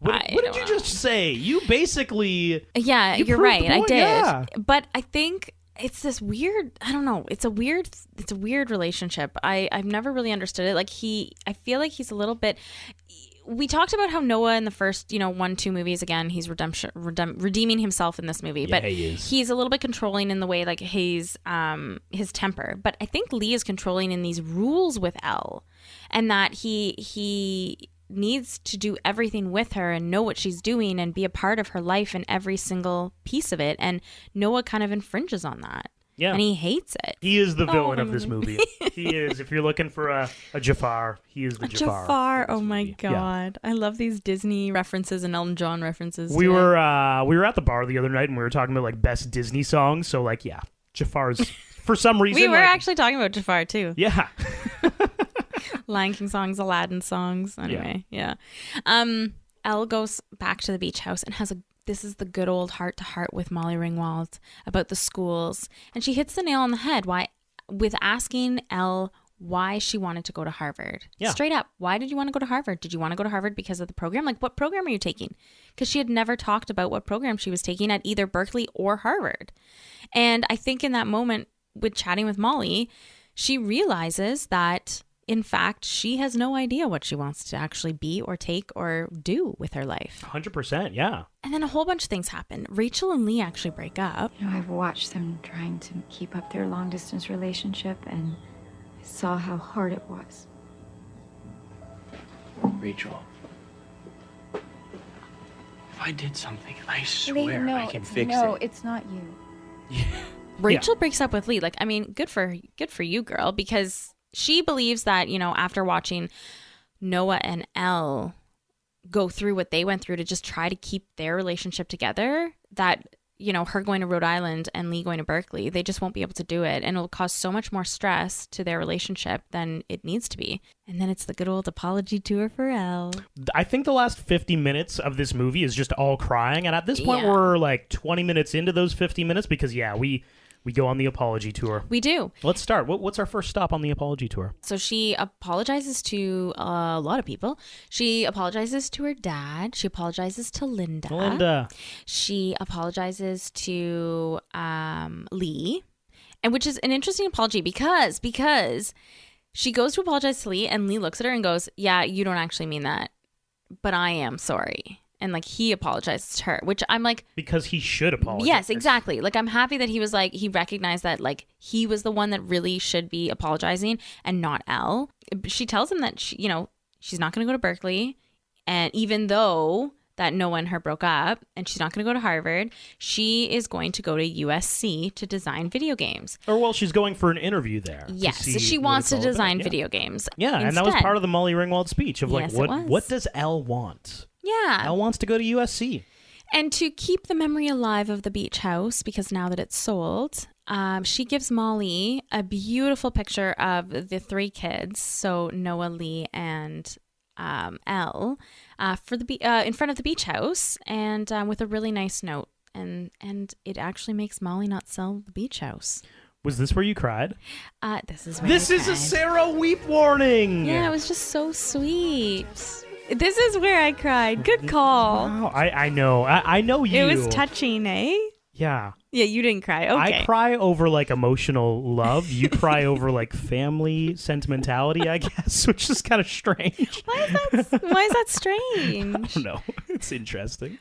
What did you just say? You basically... Yeah, you're right. I did. Yeah. But I think it's this weird... I don't know. It's a weird relationship. I've never really understood it. Like, I feel like he's a little bit... We talked about how Noah in the first, 1-2 movies, again, he's redeeming himself in this movie. Yeah, but he's a little bit controlling in the way, like, his temper. But I think Lee is controlling in these rules with Elle. And that he needs to do everything with her and know what she's doing and be a part of her life in every single piece of it. And Noah kind of infringes on that. Yeah. And he hates it. He is the villain of this movie. He is. If you're looking for a Jafar, he is the Jafar. Jafar. Oh my God. Yeah. I love these Disney references and Elton John references. We were at the bar the other night and we were talking about like best Disney songs. So like, yeah, Jafar's for some reason. We were actually talking about Jafar too. Yeah. Lion King songs, Aladdin songs. Anyway, yeah. Elle goes back to the beach house and this is the good old heart-to-heart with Molly Ringwald about the schools. And she hits the nail on the head with asking Elle why she wanted to go to Harvard. Yeah. Straight up, why did you want to go to Harvard? Did you want to go to Harvard because of the program? Like, what program are you taking? Because she had never talked about what program she was taking at either Berkeley or Harvard. And I think in that moment with chatting with Molly, she realizes that in fact, she has no idea what she wants to actually be or take or do with her life. 100%, yeah. And then a whole bunch of things happen. Rachel and Lee actually break up. I've watched them trying to keep up their long-distance relationship, and I saw how hard it was. Rachel, if I did something, I swear I can fix it. No, it's not you. Rachel breaks up with Lee. Like, I mean, good for you, girl, because she believes that, after watching Noah and Elle go through what they went through to just try to keep their relationship together, that, her going to Rhode Island and Lee going to Berkeley, they just won't be able to do it. And it'll cause so much more stress to their relationship than it needs to be. And then it's the good old apology tour for Elle. I think the last 50 minutes of this movie is just all crying. And at this point, we're like 20 minutes into those 50 minutes because, we go on the apology tour. We do. Let's start. What's our first stop on the apology tour? So she apologizes to a lot of people. She apologizes to her dad. She apologizes to Linda. She apologizes to Lee, and which is an interesting apology because she goes to apologize to Lee, and Lee looks at her and goes, "Yeah, you don't actually mean that, but I am sorry." And like he apologizes to her, which I'm like, because he should apologize. Yes, exactly. Like I'm happy that he was like, he recognized that like he was the one that really should be apologizing and not Elle. She tells him that she's not going to go to Berkeley, and even though that Noah and her broke up, and she's not going to go to Harvard, she is going to go to USC to design video games. Or well, she's going for an interview there. Yes, so she wants to design video games. Yeah, instead. And that was part of the Molly Ringwald speech of like, yes, what does Elle want? Yeah. Elle wants to go to USC. And to keep the memory alive of the beach house, because now that it's sold, she gives Molly a beautiful picture of the three kids, so Noah, Lee, and Elle, in front of the beach house, and with a really nice note. and it actually makes Molly not sell the beach house. Was this where you cried? This is where This I is a cried. Sarah weep warning. Yeah, it was just so sweet. This is where I cried. Good call. Wow, I know. I know you. It was touching, eh? Yeah. Yeah, you didn't cry. Okay. I cry over like emotional love. You cry over like family sentimentality, I guess, which is kind of strange. Why is that strange? I don't know. It's interesting.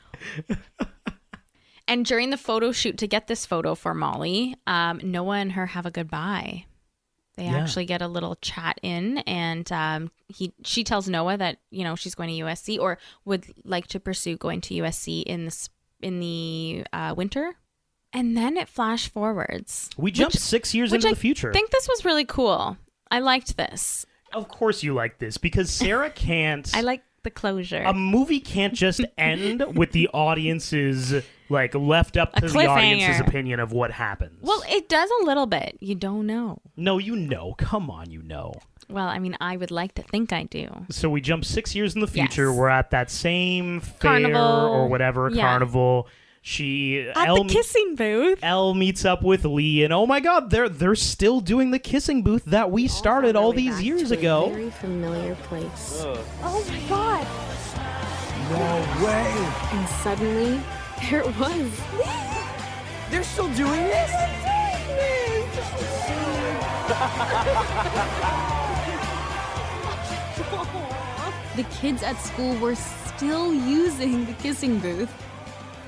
And during the photo shoot to get this photo for Molly, Noah and her have a goodbye. They actually get a little chat in, and she tells Noah that she's going to USC or would like to pursue going to USC in the winter. And then it flash forwards. We jumped 6 years into the future. I think this was really cool. I liked this. Of course you like this, because Sarah can't... I like the closure. A movie can't just end with the audience's, like, left up to the audience's opinion of what happens. Well, it does a little bit. You don't know. No, you know. Come on, you know. Well, I mean, I would like to think I do. So we jump 6 years in the future. Yes. We're at that same fair Carnival. or whatever, carnival. At the kissing booth. Elle meets up with Lee, and oh my God, they're still doing the kissing booth that we started all these years ago. Very familiar place. Oh my God! No way! And suddenly, there it was. They're still doing this? The kids at school were still using the kissing booth.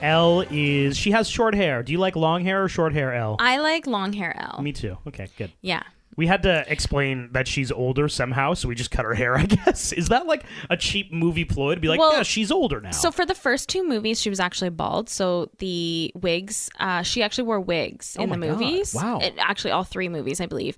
Elle she has short hair. Do you like long hair or short hair, Elle? I like long hair Elle. Me too. Okay, good. Yeah. We had to explain that she's older somehow, so we just cut her hair, I guess. Is that like a cheap movie ploy to be like, yeah, she's older now? So for the first two movies, she was actually bald. So the wigs, she actually wore wigs in the movies. Wow. Actually, all three movies, I believe.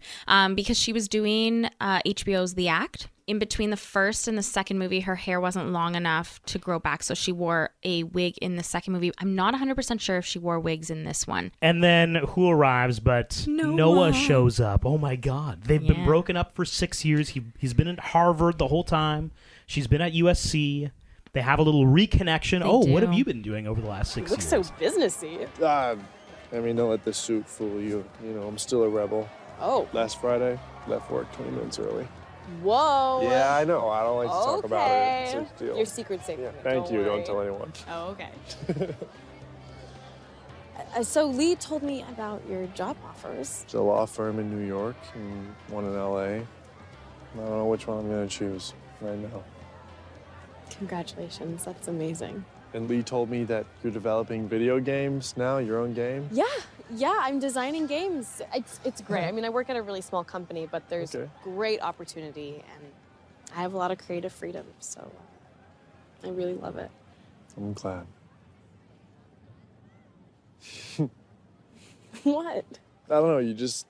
Because she was doing HBO's The Act. In between the first and the second movie, her hair wasn't long enough to grow back, so she wore a wig in the second movie. I'm not 100% sure if she wore wigs in this one. And then who arrives but Noah shows up. Oh my God. They've been broken up for 6 years. He's been at Harvard the whole time. She's been at USC. They have a little reconnection. What have you been doing over the last 6 years? Looks so businessy. I mean, don't let this suit fool you. You know, I'm still a rebel. Oh. Last Friday, left work 20 minutes early. Whoa. Yeah, I know. I don't like to talk about it. It's a deal. Your secret's safe. Yeah, thank you. Don't tell anyone. Oh, okay. So Lee told me about your job offers. It's a law firm in New York and one in LA. I don't know which one I'm going to choose right now. Congratulations. That's amazing. And Lee told me that you're developing video games now, your own game? Yeah, I'm designing games. It's great. I mean, I work at a really small company, but there's great opportunity, and I have a lot of creative freedom, so I really love it. I'm glad. What? I don't know, you just...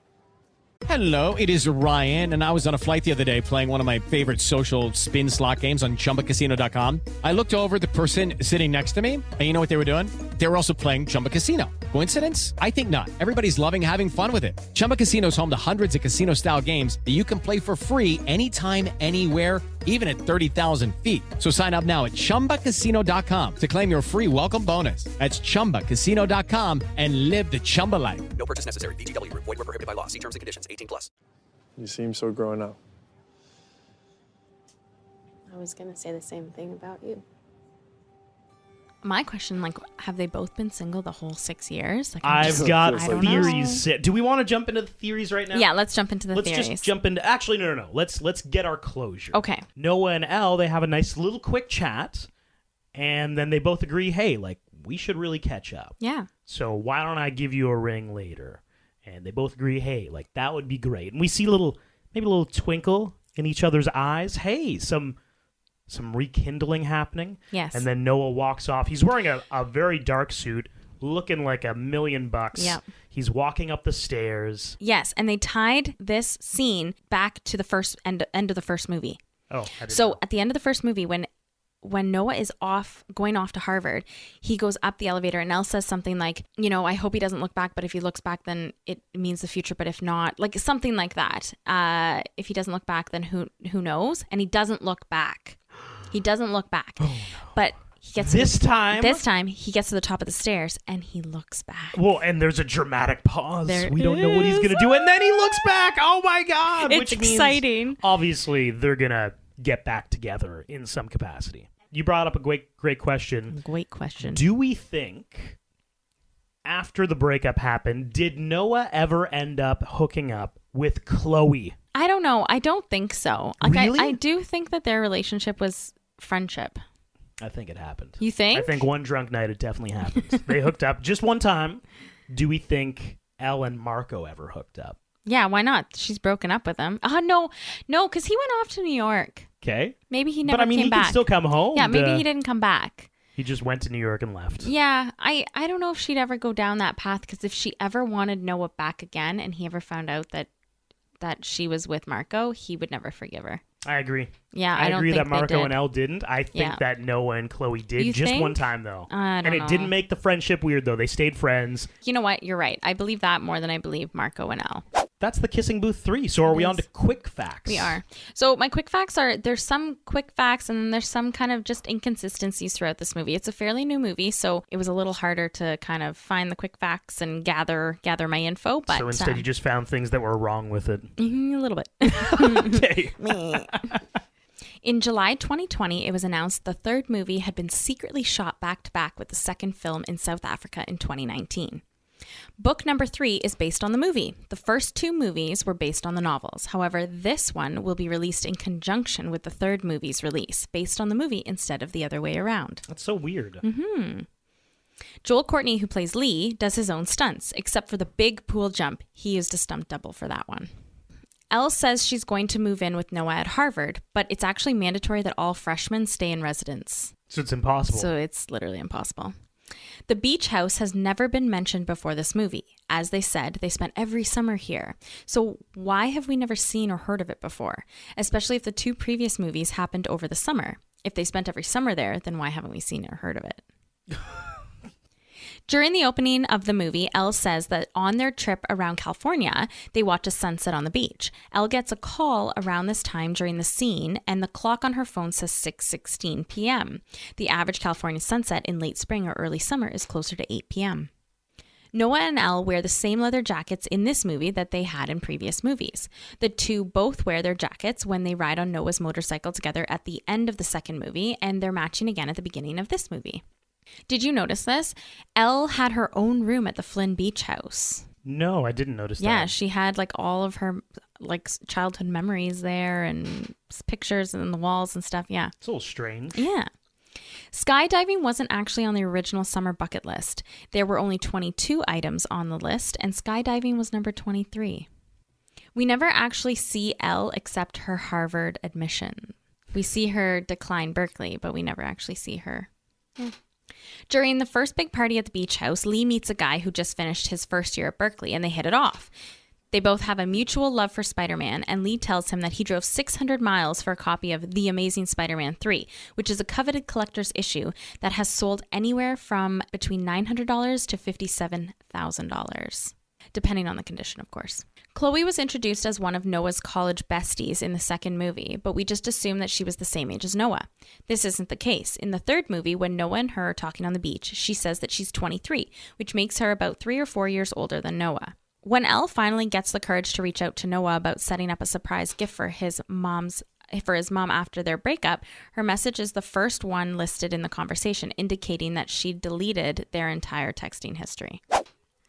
Hello, it is Ryan, and I was on a flight the other day playing one of my favorite social spin slot games on ChumbaCasino.com. I looked over at the person sitting next to me, and you know what they were doing? They were also playing Chumba Casino. Coincidence? I think not. Everybody's loving having fun with it. Chumba Casino is home to hundreds of casino-style games that you can play for free anytime, anywhere, even at 30,000 feet. So sign up now at ChumbaCasino.com to claim your free welcome bonus. That's ChumbaCasino.com and live the Chumba life. No purchase necessary. VGW. Void where prohibited by law. See terms and conditions. 18+. You seem so grown up. I was gonna say the same thing about you. My question, have they both been single the whole 6 years? I've got theories. Do we want to jump into the theories right now? Yeah, let's jump into the theories. Let's just jump into... Actually, no. Let's get our closure. Okay. Noah and Elle, they have a nice little quick chat, and then they both agree, hey, we should really catch up. Yeah. So why don't I give you a ring later? And they both agree, hey, that would be great. And we see maybe a little twinkle in each other's eyes. Hey, some rekindling happening. Yes. And then Noah walks off. He's wearing a very dark suit, looking like $1 million. Yep. He's walking up the stairs. Yes, and they tied this scene back to the first end of the first movie. Oh, so at the end of the first movie, when Noah is going off to Harvard, he goes up the elevator and Elle says something like, I hope he doesn't look back, but if he looks back, then it means the future. But if not, something like that. If he doesn't look back, then who knows? And he doesn't look back. He doesn't look back. Oh, no. But This time he gets to the top of the stairs and he looks back. Well, and there's a dramatic pause. We don't know what he's going to do. And then he looks back. Oh, my God. It's which exciting. Means, obviously, they're going to get back together in some capacity. You brought up a great question. Great question. Do we think after the breakup happened, did Noah ever end up hooking up with Chloe? I don't know. I don't think so. Really? I do think that their relationship was friendship. I think it happened. You think? I think one drunk night it definitely happened. They hooked up just one time. Do we think Elle and Marco ever hooked up? Yeah, why not? She's broken up with him. No, because he went off to New York. Okay. Maybe he never came back. But I mean, he can still come home. Yeah, maybe he didn't come back. He just went to New York and left. Yeah, I don't know if she'd ever go down that path, because if she ever wanted Noah back again and he ever found out that she was with Marco, he would never forgive her. I agree. Yeah, I don't agree think that Marco they did. and Elle didn't. I think that Noah and Chloe did You just think? one time, though. I don't and it know. didn't make the friendship weird, though. They stayed friends. You know what? You're right. I believe that more than I believe Marco and Elle. That's the Kissing Booth 3. So are we on to quick facts? We are. So my quick facts are, there's some quick facts and then there's some kind of just inconsistencies throughout this movie. It's a fairly new movie, so it was a little harder to kind of find the quick facts and gather my info. But So instead you just found things that were wrong with it. A little bit. Okay. In July 2020, it was announced the third movie had been secretly shot back-to-back with the second film in South Africa in 2019. Book number 3 is based on the movie. The first 2 movies were based on the novels. However, this one will be released in conjunction with the third movie's release, based on the movie instead of the other way around. That's so weird. Joel Courtney, who plays Lee, does his own stunts, except for the big pool jump. He used a stunt double for that one. Elle says she's going to move in with Noah at Harvard, but it's actually mandatory that all freshmen stay in residence. So it's impossible. So it's literally impossible. The beach house has never been mentioned before this movie. As they said, they spent every summer here. So why have we never seen or heard of it before? Especially if the 2 previous movies happened over the summer. If they spent every summer there, then why haven't we seen or heard of it? During the opening of the movie, Elle says that on their trip around California, they watch a sunset on the beach. Elle gets a call around this time during the scene, and the clock on her phone says 6:16 p.m. The average California sunset in late spring or early summer is closer to 8 p.m. Noah and Elle wear the same leather jackets in this movie that they had in previous movies. The 2 both wear their jackets when they ride on Noah's motorcycle together at the end of the second movie, and they're matching again at the beginning of this movie. Did you notice this? Elle had her own room at the Flynn Beach house. No, I didn't notice that. Yeah, she had like all of her like childhood memories there and pictures in the walls and stuff. Yeah. It's a little strange. Yeah. Skydiving wasn't actually on the original summer bucket list. There were only 22 items on the list, and skydiving was number 23. We never actually see Elle accept her Harvard admission. We see her decline Berkeley, but we never actually see her. During the first big party at the beach house, Lee meets a guy who just finished his first year at Berkeley, and they hit it off. They both have a mutual love for Spider-Man, and Lee tells him that he drove 600 miles for a copy of The Amazing Spider-Man 3, which is a coveted collector's issue that has sold anywhere from between $900 to $57,000, depending on the condition, of course. Chloe was introduced as one of Noah's college besties in the second movie, but we just assumed that she was the same age as Noah. This isn't the case. In the third movie, when Noah and her are talking on the beach, she says that she's 23, which makes her about 3 or 4 years older than Noah. When Elle finally gets the courage to reach out to Noah about setting up a surprise gift for his mom after their breakup, her message is the first one listed in the conversation, indicating that she deleted their entire texting history.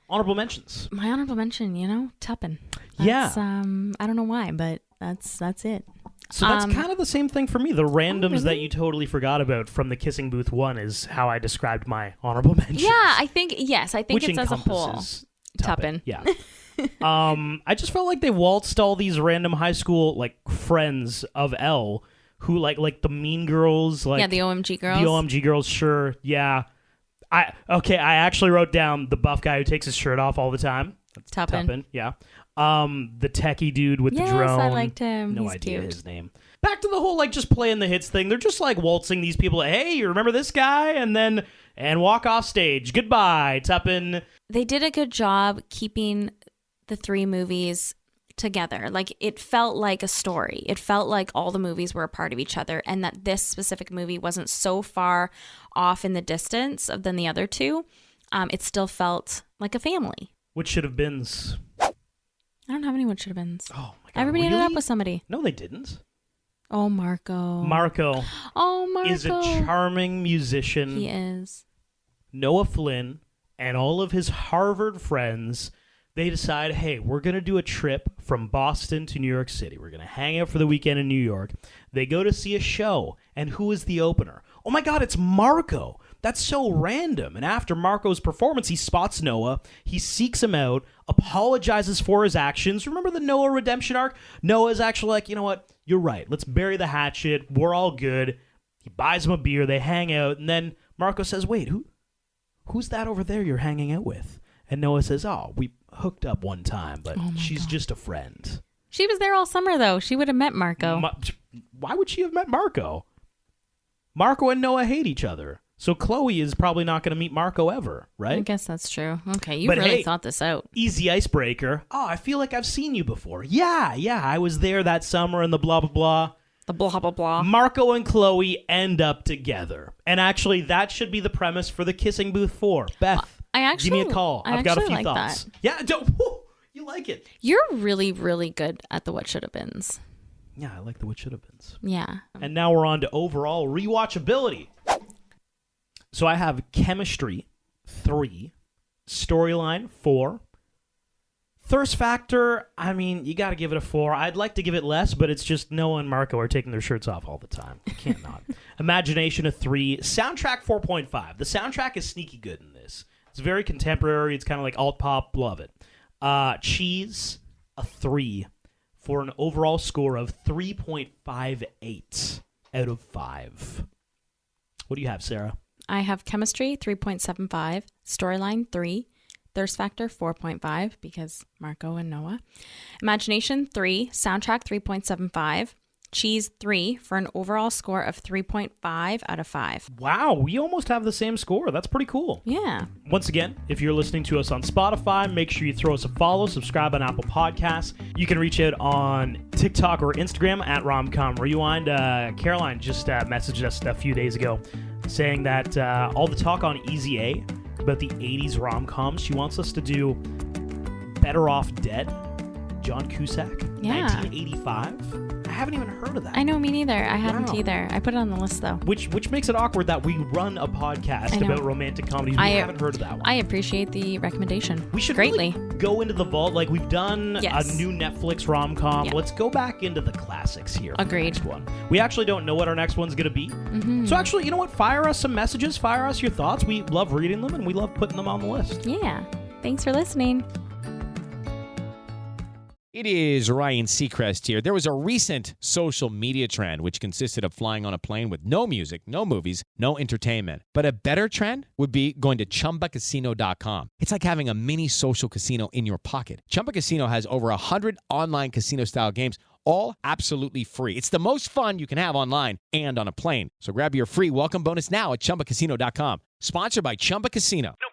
Honorable mentions. My honorable mention, Tuppen. Yeah. I don't know why, but that's it. So that's kind of the same thing for me. The randoms that you totally forgot about from the Kissing Booth 1 is how I described my honorable mentions. Yeah, I think it's as a whole. Tuppen. Yeah. I just felt like they waltzed all these random high school friends of Elle who like the Mean Girls, the OMG girls. The OMG girls, sure. Yeah. I actually wrote down the buff guy who takes his shirt off all the time. That's Tuppen. Yeah. The techie dude with the drone. I liked him. No He's idea cute. his name. Back to the whole just playing the hits thing. They're just waltzing these people. Hey, you remember this guy? And walk off stage. Goodbye, Tuppen. They did a good job keeping the 3 movies together. Like, it felt like a story. It felt like all the movies were a part of each other, and that this specific movie wasn't so far off in the distance than the other two. It still felt like a family. Which should have beens? I don't have any what should have beens. Oh my God, Everybody ended really? up with somebody. No, they didn't. Oh, Marco. Marco. Oh, Marco. Is a charming musician. He is. Noah Flynn and all of his Harvard friends, they decide, hey, we're going to do a trip from Boston to New York City. We're going to hang out for the weekend in New York. They go to see a show, and who is the opener? Oh my God, it's Marco. That's so random. And after Marco's performance, he spots Noah. He seeks him out, apologizes for his actions. Remember the Noah redemption arc? Noah's actually like, you know what? You're right. Let's bury the hatchet. We're all good. He buys him a beer. They hang out. And then Marco says, wait, who's that over there you're hanging out with? And Noah says, oh, we hooked up one time, but she's just a friend. She was there all summer, though. She would have met Marco. Why would she have met Marco? Marco and Noah hate each other. So Chloe is probably not going to meet Marco ever, right? I guess that's true. Okay, you But really hey, thought this out. Easy icebreaker. Oh, I feel like I've seen you before. Yeah, I was there that summer and the blah, blah, blah. The blah, blah, blah. Marco and Chloe end up together. And actually, that should be the premise for the Kissing Booth 4. Beth, give me a call. I've got a few thoughts. That. Yeah, you like it. You're really, really good at the what should have beens. Yeah, I like the what should have beens. Yeah. And now we're on to overall rewatchability. So I have Chemistry 3, Storyline 4, Thirst Factor. I mean, you got to give it a 4. I'd like to give it less, but it's just Noah and Marco are taking their shirts off all the time. You can't not. Imagination a 3, Soundtrack 4.5. The soundtrack is sneaky good in this. It's very contemporary. It's kind of like alt pop. Love it. Cheese a 3 for an overall score of 3.58 out of 5. What do you have, Sarah? I have Chemistry 3.75, Storyline 3, Thirst Factor 4.5 because Marco and Noah, Imagination 3, Soundtrack 3.75, Cheese 3 for an overall score of 3.5 out of 5. Wow, we almost have the same score. That's pretty cool. Yeah. Once again, if you're listening to us on Spotify, make sure you throw us a follow, subscribe on Apple Podcasts. You can reach out on TikTok or Instagram at Romcom Rewind. Caroline just messaged us a few days ago saying that all the talk on Easy A about the 80s rom-coms, she wants us to do Better Off Dead, John Cusack, 1985. I haven't even heard of that. I know, me neither. I hadn't either. I put it on the list, though. Which makes it awkward that we run a podcast about romantic comedies. We haven't heard of that one. I appreciate the recommendation. We should greatly really go into the vault. Like, we've done a new Netflix rom-com. Let's go back into the classics here. Agreed. For the next one. We actually don't know what our next one's going to be. Mm-hmm. So actually, you know what? Fire us some messages. Fire us your thoughts. We love reading them, and we love putting them on the list. Yeah. Thanks for listening. It is Ryan Seacrest here. There was a recent social media trend which consisted of flying on a plane with no music, no movies, no entertainment. But a better trend would be going to ChumbaCasino.com. It's like having a mini social casino in your pocket. Chumba Casino has over 100 online casino-style games, all absolutely free. It's the most fun you can have online and on a plane. So grab your free welcome bonus now at ChumbaCasino.com. Sponsored by Chumba Casino. No